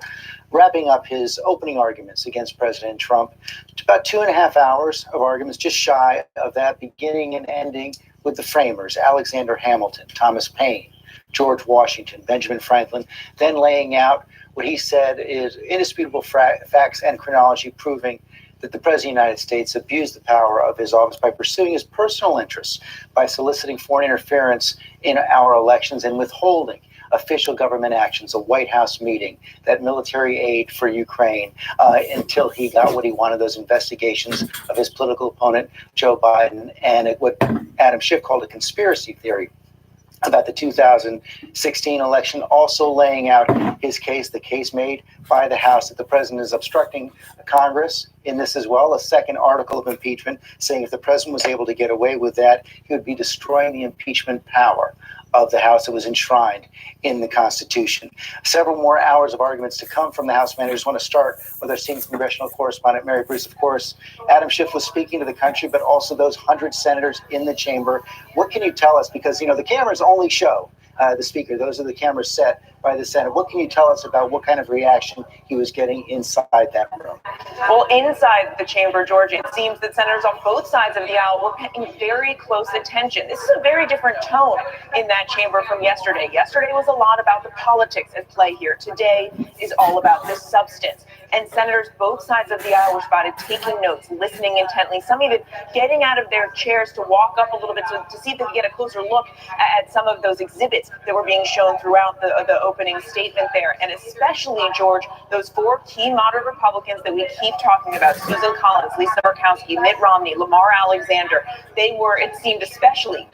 Wrapping up his opening arguments against President Trump, about 2.5 hours of arguments, just shy of that, beginning and ending with the framers, Alexander Hamilton, Thomas Paine, George Washington, Benjamin Franklin, then laying out what he said is indisputable facts and chronology proving that the President of the United States abused the power of his office by pursuing his personal interests, by soliciting foreign interference in our elections and withholding official government actions, a White House meeting, that military aid for Ukraine, until he got what he wanted, those investigations of his political opponent, Joe Biden, and what Adam Schiff called a conspiracy theory about the 2016 election, also laying out his case, the case made by the House that the president is obstructing Congress in this as well, a second article of impeachment saying if the president was able to get away with that, he would be destroying the impeachment power of the House that was enshrined in the Constitution. Several more hours of arguments to come from the House managers. I want to start with our senior congressional correspondent, Mary Bruce. Of course, Adam Schiff was speaking to the country, but also those 100 senators in the chamber. What can you tell us? Because, you know, the cameras only show the speaker. Those are the cameras set by the Senate. What can you tell us about what kind of reaction he was getting inside that room? Well, inside the chamber, George, it seems that senators on both sides of the aisle were paying very close attention. This is a very different tone in that chamber from yesterday. Yesterday was a lot about the politics at play here. Today is all about the substance. And senators both sides of the aisle were spotted taking notes, listening intently, some even getting out of their chairs to walk up a little bit to see if they could get a closer look at some of those exhibits that were being shown throughout the opening statement there. And especially, George, those 4 key moderate Republicans that we keep talking about, Susan Collins, Lisa Murkowski, Mitt Romney, Lamar Alexander, they were, it seemed especially,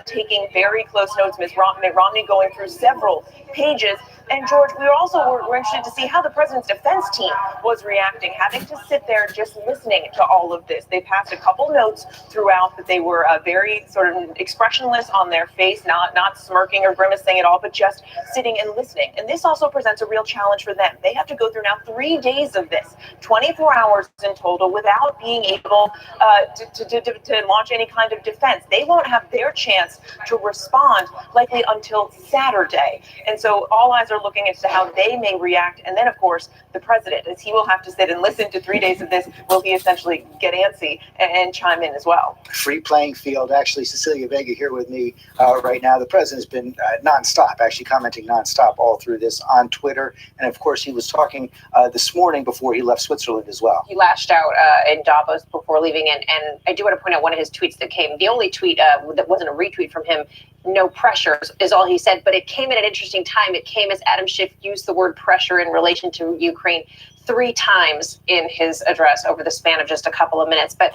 taking very close notes. Mitt Romney going through several pages And George, we were interested to see how the president's defense team was reacting, having to sit there just listening to all of this. They passed a couple notes throughout that they were very sort of expressionless on their face, not smirking or grimacing at all, but just sitting and listening. And this also presents a real challenge for them. They have to go through now 3 days of this, 24 hours in total, without being able to launch any kind of defense. They won't have their chance to respond likely until Saturday. And so all eyes are looking as to how they may react. And then, of course, the president, as he will have to sit and listen to 3 days of this, will he essentially get antsy and chime in as well? Free playing field. Actually, Cecilia Vega here with me right now. The president's been nonstop, actually commenting nonstop all through this on Twitter. And of course, he was talking this morning before he left Switzerland as well. He lashed out in Davos before leaving. And I do want to point out one of his tweets that came, the only tweet that wasn't a retweet from him, no pressure is all he said, but it came at an interesting time. It came as Adam Schiff used the word pressure in relation to Ukraine 3 times in his address over the span of just a couple of minutes. But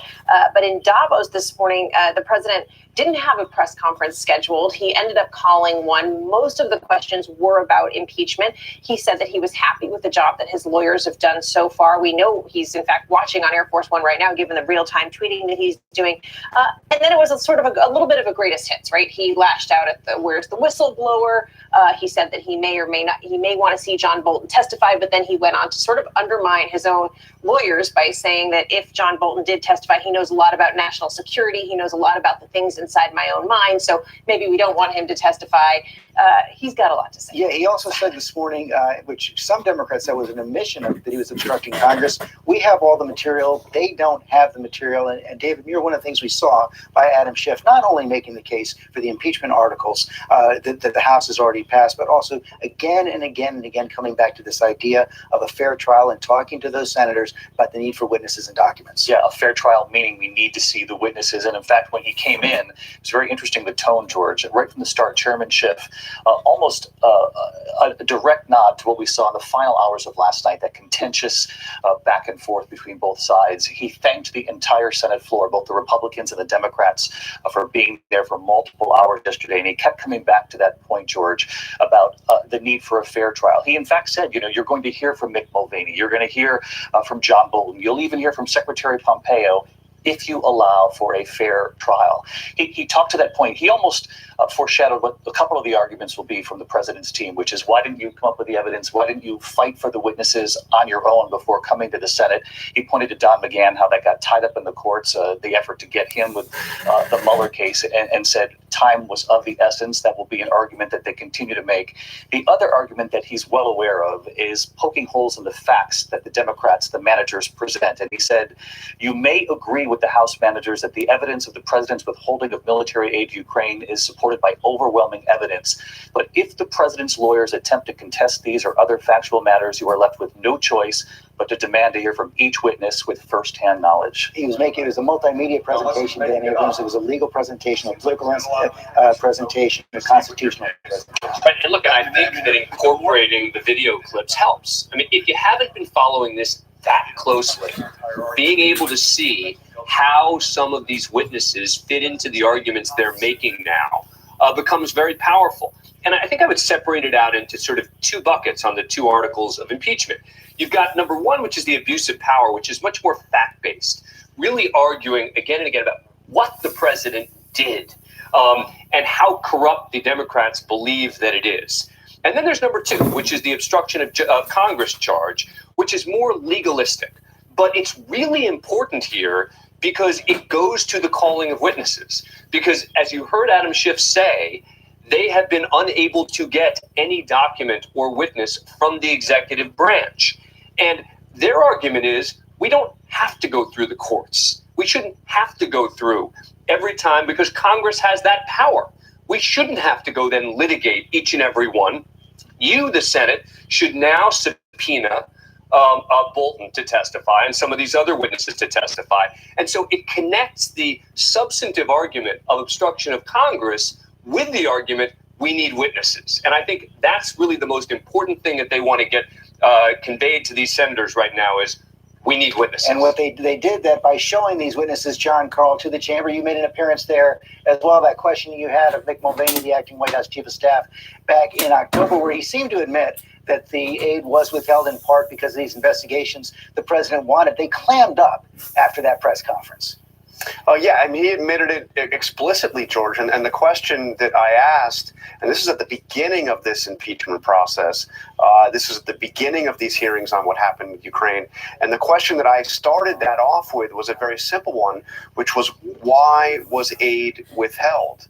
in Davos this morning, the president didn't have a press conference scheduled. He ended up calling one. Most of the questions were about impeachment. He said that he was happy with the job that his lawyers have done so far. We know he's, in fact, watching on Air Force One right now, given the real-time tweeting that he's doing. And then it was a little bit of a greatest hits, right? He lashed out at the where's the whistleblower. He said that he may want to see John Bolton testify, but then he went on to sort of undermine his own lawyers by saying that if John Bolton did testify, he knows a lot about national security. He knows a lot about the things inside my own mind. So maybe we don't want him to testify. He's got a lot to say. Yeah, he also said this morning, which some Democrats said was an admission that he was obstructing Congress. We have all the material. They don't have the material. And David Muir, one of the things we saw by Adam Schiff, not only making the case for the impeachment articles that the House has already passed, but also again and again and again coming back to this idea of a fair trial and talking to those senators about the need for witnesses and documents. Yeah, a fair trial meaning we need to see the witnesses. And in fact, when he came in, it's very interesting, the tone, George. Right from the start, Chairman Schiff, almost a direct nod to what we saw in the final hours of last night, that contentious back and forth between both sides. He thanked the entire Senate floor, both the Republicans and the Democrats, for being there for multiple hours yesterday. And he kept coming back to that point, George, about the need for a fair trial. He, in fact, said, you're going to hear from Mick Mulvaney. You're going to hear from John Bolton. You'll even hear from Secretary Pompeo if you allow for a fair trial. He talked to that point. He almost foreshadowed what a couple of the arguments will be from the president's team, which is, why didn't you come up with the evidence? Why didn't you fight for the witnesses on your own before coming to the Senate? He pointed to Don McGahn, how that got tied up in the courts, the effort to get him with the Mueller case, and said time was of the essence. That will be an argument that they continue to make. The other argument that he's well aware of is poking holes in the facts that the Democrats, the managers, present. And he said, you may agree with the House managers that the evidence of the president's withholding of military aid to Ukraine is supported by overwhelming evidence. But if the president's lawyers attempt to contest these or other factual matters, you are left with no choice but to demand to hear from each witness with firsthand knowledge. It was a multimedia presentation, Danny Abrams. It was a legal presentation, a political presentation, a constitutional presentation. Right, and look, I think that incorporating the video clips helps. I mean, if you haven't been following this that closely, being able to see how some of these witnesses fit into the arguments they're making now becomes very powerful. And I think I would separate it out into sort of 2 buckets on the 2 articles of impeachment. You've got number 1, which is the abuse of power, which is much more fact-based, really arguing again and again about what the president did and how corrupt the Democrats believe that it is. And then there's number 2, which is the obstruction of Congress charge, which is more legalistic. But it's really important here because it goes to the calling of witnesses. Because as you heard Adam Schiff say, they have been unable to get any document or witness from the executive branch. And their argument is, we don't have to go through the courts. We shouldn't have to go through every time because Congress has that power. We shouldn't have to go then litigate each and every one. You, the Senate, should now subpoena Bolton to testify and some of these other witnesses to testify. And so it connects the substantive argument of obstruction of Congress with the argument we need witnesses. And I think that's really the most important thing that they want to get conveyed to these senators right now is We need witnesses. And what they did that by showing these witnesses, John Carl, to the chamber. You made an appearance there as well. That questioning you had of Mick Mulvaney, the acting White House chief of staff, back in October, where he seemed to admit that the aid was withheld in part because of these investigations the president wanted. They clammed up after that press conference. Yeah, I mean, he admitted it explicitly, George. And the question that I asked, and this is at the beginning of this impeachment process, this is at the beginning of these hearings on what happened with Ukraine. And the question that I started that off with was a very simple one, which was, why was aid withheld?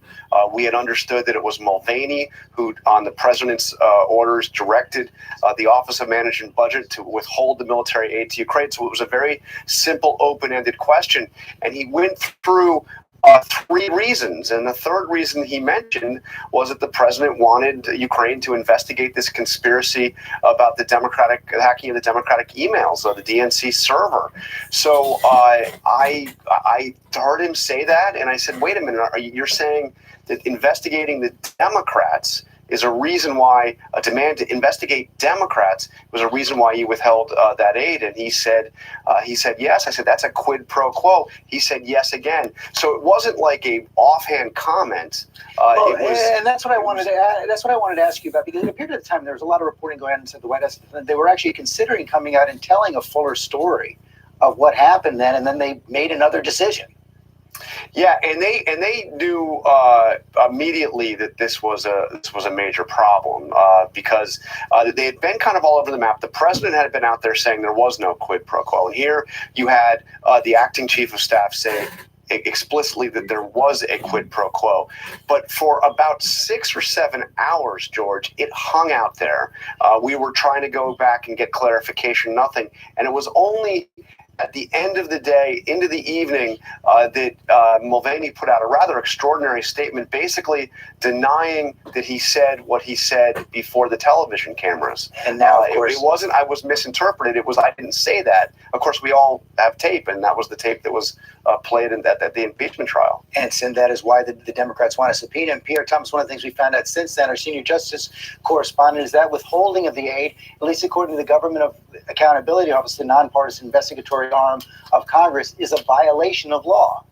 We had understood that it was Mulvaney who, on the president's orders, directed the Office of Management Budget to withhold the military aid to Ukraine. So it was a very simple, open-ended question. And he went through 3 reasons. And the third reason he mentioned was that the president wanted Ukraine to investigate this conspiracy about the hacking of the Democratic emails of the DNC server. So I heard him say that, and I said, wait a minute, you're saying that investigating the Democrats is a reason why a demand to investigate Democrats was a reason why you withheld that aid? And he said yes. I said, that's a quid pro quo. He said yes again. So it wasn't like a offhand comment. And that's what I wanted to. That's what I wanted to ask you about, because it appeared at the time there was a lot of reporting going on inside the White House. They were actually considering coming out and telling a fuller story of what happened then, and then they made another decision. Yeah, and they knew immediately that this was a major problem because they had been kind of all over the map. The president had been out there saying there was no quid pro quo, and here you had the acting chief of staff say explicitly that there was a quid pro quo. But for about 6 or 7 hours, George, it hung out there. We were trying to go back and get clarification, nothing, and it was only at the end of the day, into the evening, that Mulvaney put out a rather extraordinary statement, basically denying that he said what he said before the television cameras. And now, of course, it wasn't, I was misinterpreted. It was, I didn't say that. Of course, we all have tape, and that was the tape that was played at the impeachment trial. And that is why the Democrats want to subpoena. And Pierre Thomas, one of the things we found out since then, our senior justice correspondent, is that withholding of the aid, at least according to the Government of Accountability Office, the nonpartisan investigatory arm of Congress, is a violation of law.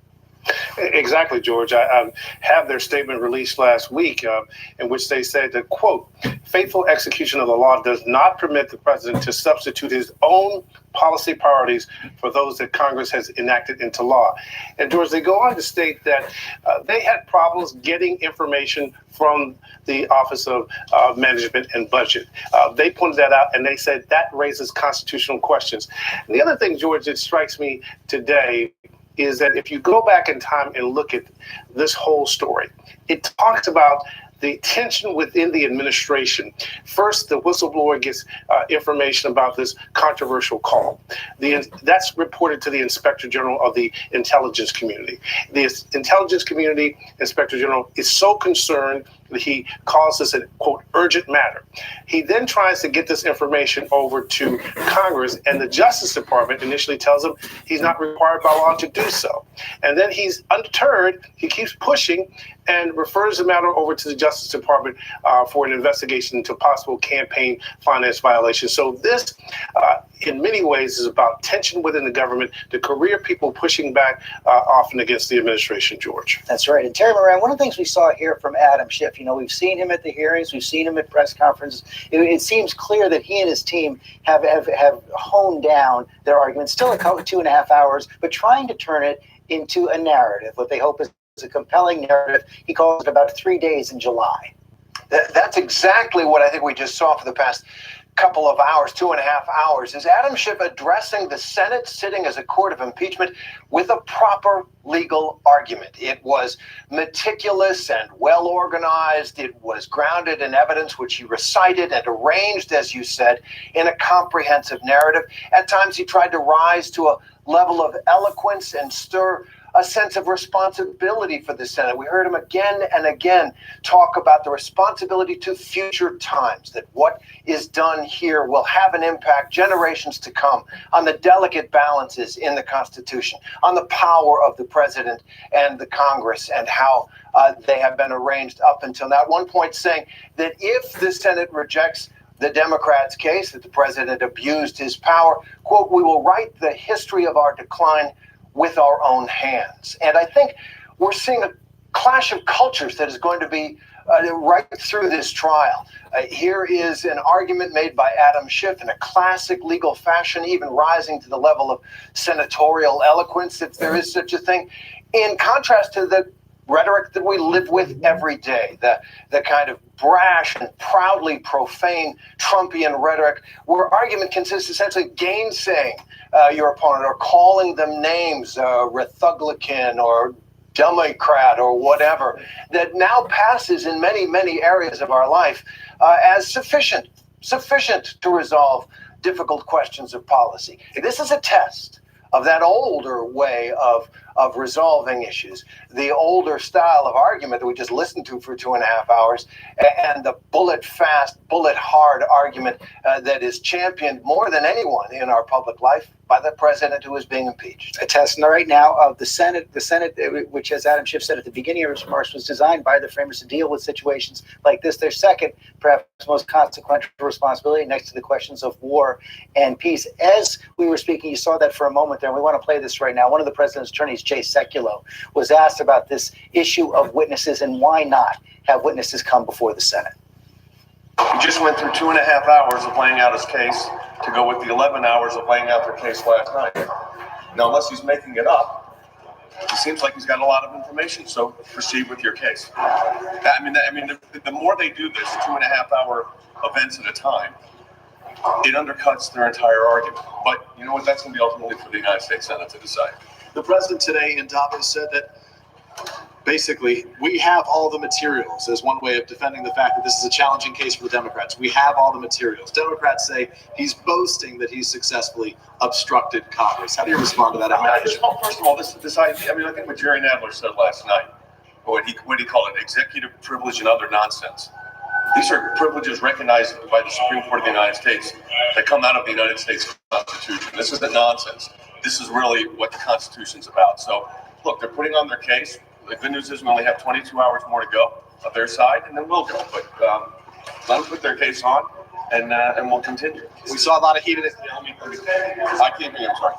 Exactly, George. I have their statement released last week in which they said that, quote, faithful execution of the law does not permit the president to substitute his own policy priorities for those that Congress has enacted into law. And George, they go on to state that they had problems getting information from the Office of Management and Budget. They pointed that out, and they said that raises constitutional questions. And the other thing, George, that strikes me today is that if you go back in time and look at this whole story, it talks about the tension within the administration. First, the whistleblower gets information about this controversial call. That's reported to the Inspector General of the intelligence community. The intelligence community Inspector General is so concerned that he calls this a, quote, urgent matter. He then tries to get this information over to Congress, and the Justice Department initially tells him he's not required by law to do so. And then he's undeterred, he keeps pushing and refers the matter over to the Justice Department for an investigation into possible campaign finance violations. So this, in many ways, is about tension within the government, the career people pushing back often against the administration, George. That's right. And Terry Moran, one of the things we saw here from Adam Schiff, you know, we've seen him at the hearings, we've seen him at press conferences. It seems clear that he and his team have honed down their argument, still a 2.5 hours, but trying to turn it into a narrative, what they hope is a compelling narrative. He calls it about 3 days in July. That's exactly what I think we just saw for the past couple of hours, 2.5 hours, is Adam Schiff addressing the Senate sitting as a court of impeachment with a proper legal argument. It was meticulous and well organized. It was grounded in evidence, which he recited and arranged, as you said, in a comprehensive narrative. At times he tried to rise to a level of eloquence and stir a sense of responsibility for the Senate. We heard him again and again talk about the responsibility to future times, that what is done here will have an impact generations to come on the delicate balances in the Constitution, on the power of the president and the Congress, and how they have been arranged up until now. At one point saying that if the Senate rejects the Democrats' case that the president abused his power. Quote, we will write the history of our decline with our own hands. And I think we're seeing a clash of cultures that is going to be right through this trial. Here is an argument made by Adam Schiff in a classic legal fashion, even rising to the level of senatorial eloquence, if there is such a thing, in contrast to the rhetoric that we live with every day, the kind of brash and proudly profane Trumpian rhetoric, where argument consists essentially of gainsaying your opponent or calling them names, Republican or Democrat or whatever, that now passes in many, many areas of our life as sufficient to resolve difficult questions of policy. This is a test of that older way of resolving issues, the older style of argument that we just listened to for 2.5 hours, and the bullet fast, bullet hard argument that is championed more than anyone in our public life by the president who is being impeached. A test right now of the Senate, which, as Adam Schiff said at the beginning of his remarks, was designed by the framers to deal with situations like this. Their second, perhaps most consequential responsibility, next to the questions of war and peace. As we were speaking, you saw that for a moment there, and we want to play this right now. One of the president's attorneys, Jay Sekulow, was asked about this issue of witnesses and why not have witnesses come before the Senate. He just went through 2.5 hours of laying out his case to go with the 11 hours of laying out their case last night. Now, unless he's making it up, it seems like he's got a lot of information, so proceed with your case. I mean, the more they do this 2.5 hour events at a time, it undercuts their entire argument. But you know what? That's going to be ultimately for the United States Senate to decide. The president today in Davos said that basically, we have all the materials as one way of defending the fact that this is a challenging case for the Democrats. We have all the materials. Democrats say he's boasting that he's successfully obstructed Congress. How do you respond to that? First of all, this idea, I think what Jerry Nadler said last night, what he called it, executive privilege and other nonsense. These are privileges recognized by the Supreme Court of the United States that come out of the United States Constitution. This isn't nonsense. This is really what the Constitution's about. So, look, they're putting on their case. The good news is we only have 22 hours more to go of their side, and then we'll go. But let them put their case on, and we'll continue. We saw a lot of heat in it. I can't hear you, I'm sorry.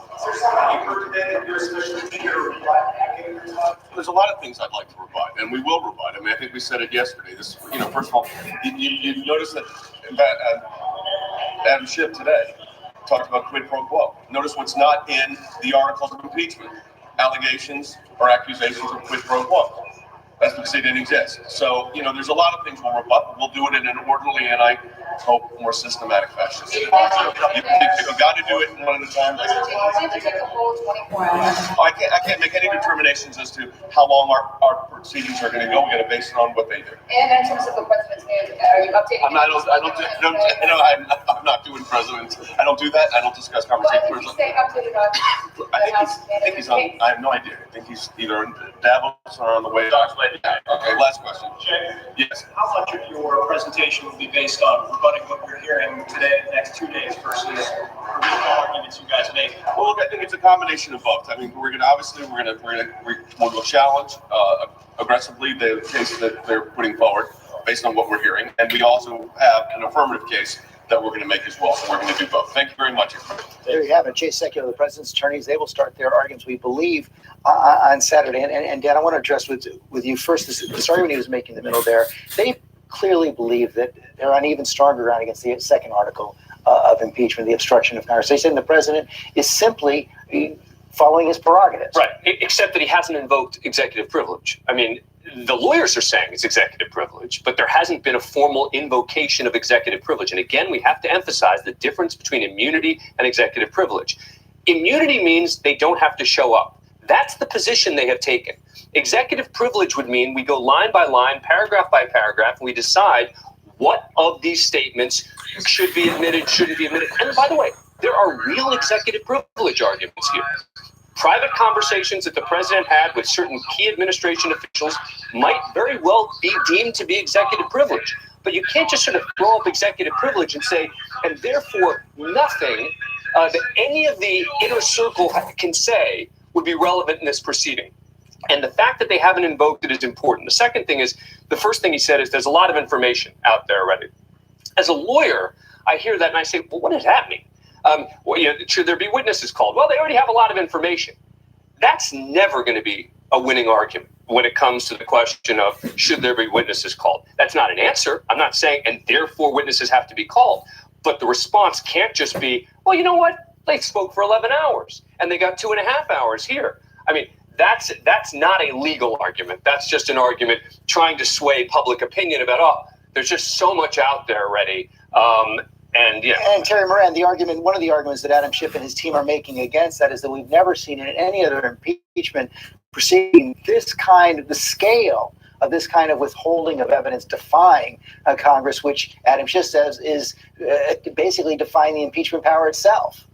There's a lot of things I'd like to rebut, and we will rebut. I think we said it yesterday. This, first of all, you notice that Adam Schiff today talked about quid pro quo. Notice what's not in the articles of impeachment. Allegations or accusations of quid pro quo. That's because they didn't exist. So, there's a lot of things we'll rebut, but we'll do it in an orderly and I hope more systematic fashion. You got to do it one at a time. I can't make any determinations as to how long our proceedings are going to go. We got to base it on what they do. And in terms of the president's news, are you updating? I'm not doing presidents. I don't do that. I don't discuss conversations. Well, did he stay updated on? I think he's on. I have no idea. I think he's either in Davos or on the way. Okay, last question. Jay, yes. How much of your presentation will be based on rebutting what we're hearing today in the next 2 days versus original arguments you guys made? Well, look, I think it's a combination of both. We're going to challenge aggressively the case that they're putting forward based on what we're hearing, and we also have an affirmative case that we're going to make as well. So we're going to do both. Thank you very much. There you have it. Jay Sekulow, the president's attorneys, they will start their arguments, we believe, on Saturday. And Dan, I want to address with you first this argument he was making in the middle there. They clearly believe that they're on even stronger ground against the second article of impeachment, the obstruction of Congress. They say the president is simply following his prerogatives. Right, except that he hasn't invoked executive privilege. The lawyers are saying it's executive privilege, but there hasn't been a formal invocation of executive privilege. And again, we have to emphasize the difference between immunity and executive privilege. Immunity means they don't have to show up. That's the position they have taken. Executive privilege would mean we go line by line, paragraph by paragraph, and we decide what of these statements should be admitted, shouldn't be admitted. And by the way, there are real executive privilege arguments here. Private conversations that the president had with certain key administration officials might very well be deemed to be executive privilege. But you can't just sort of throw up executive privilege and say, and therefore nothing that any of the inner circle can say would be relevant in this proceeding. And the fact that they haven't invoked it is important. The second thing is, the first thing he said is there's a lot of information out there already. As a lawyer, I hear that and I say, well, what does that mean? Should there be witnesses called? Well, they already have a lot of information. That's never going to be a winning argument when it comes to the question of should there be witnesses called. That's not an answer. I'm not saying, and therefore witnesses have to be called. But the response can't just be, well, you know what? They spoke for 11 hours and they got 2.5 hours here. I mean, that's not a legal argument. That's just an argument trying to sway public opinion about, oh, there's just so much out there already. And Terry Moran, one of the arguments that Adam Schiff and his team are making against that is that we've never seen in any other impeachment proceeding the scale of this kind of withholding of evidence defying Congress, which Adam Schiff says is basically defying the impeachment power itself.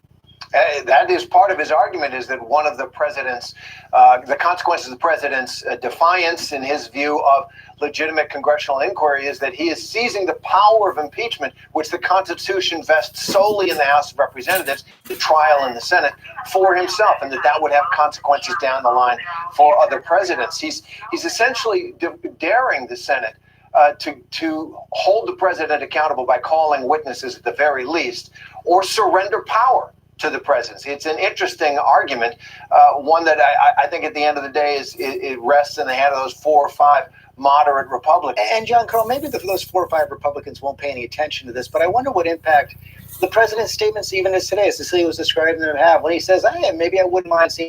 That is part of his argument, is that one of the president's, the consequences of the president's defiance, in his view, of legitimate congressional inquiry is that he is seizing the power of impeachment, which the Constitution vests solely in the House of Representatives, the trial in the Senate, for himself, and that would have consequences down the line for other presidents. He's essentially daring the Senate to hold the president accountable by calling witnesses at the very least, or surrender power to the presidency. It's an interesting argument, one that I think at the end of the day it rests in the hand of those 4 or 5 moderate Republicans. And John Carl, maybe those 4 or 5 Republicans won't pay any attention to this, but I wonder what impact the president's statements even as today, as Cecilia was describing them, have when he says, hey, maybe I wouldn't mind seeing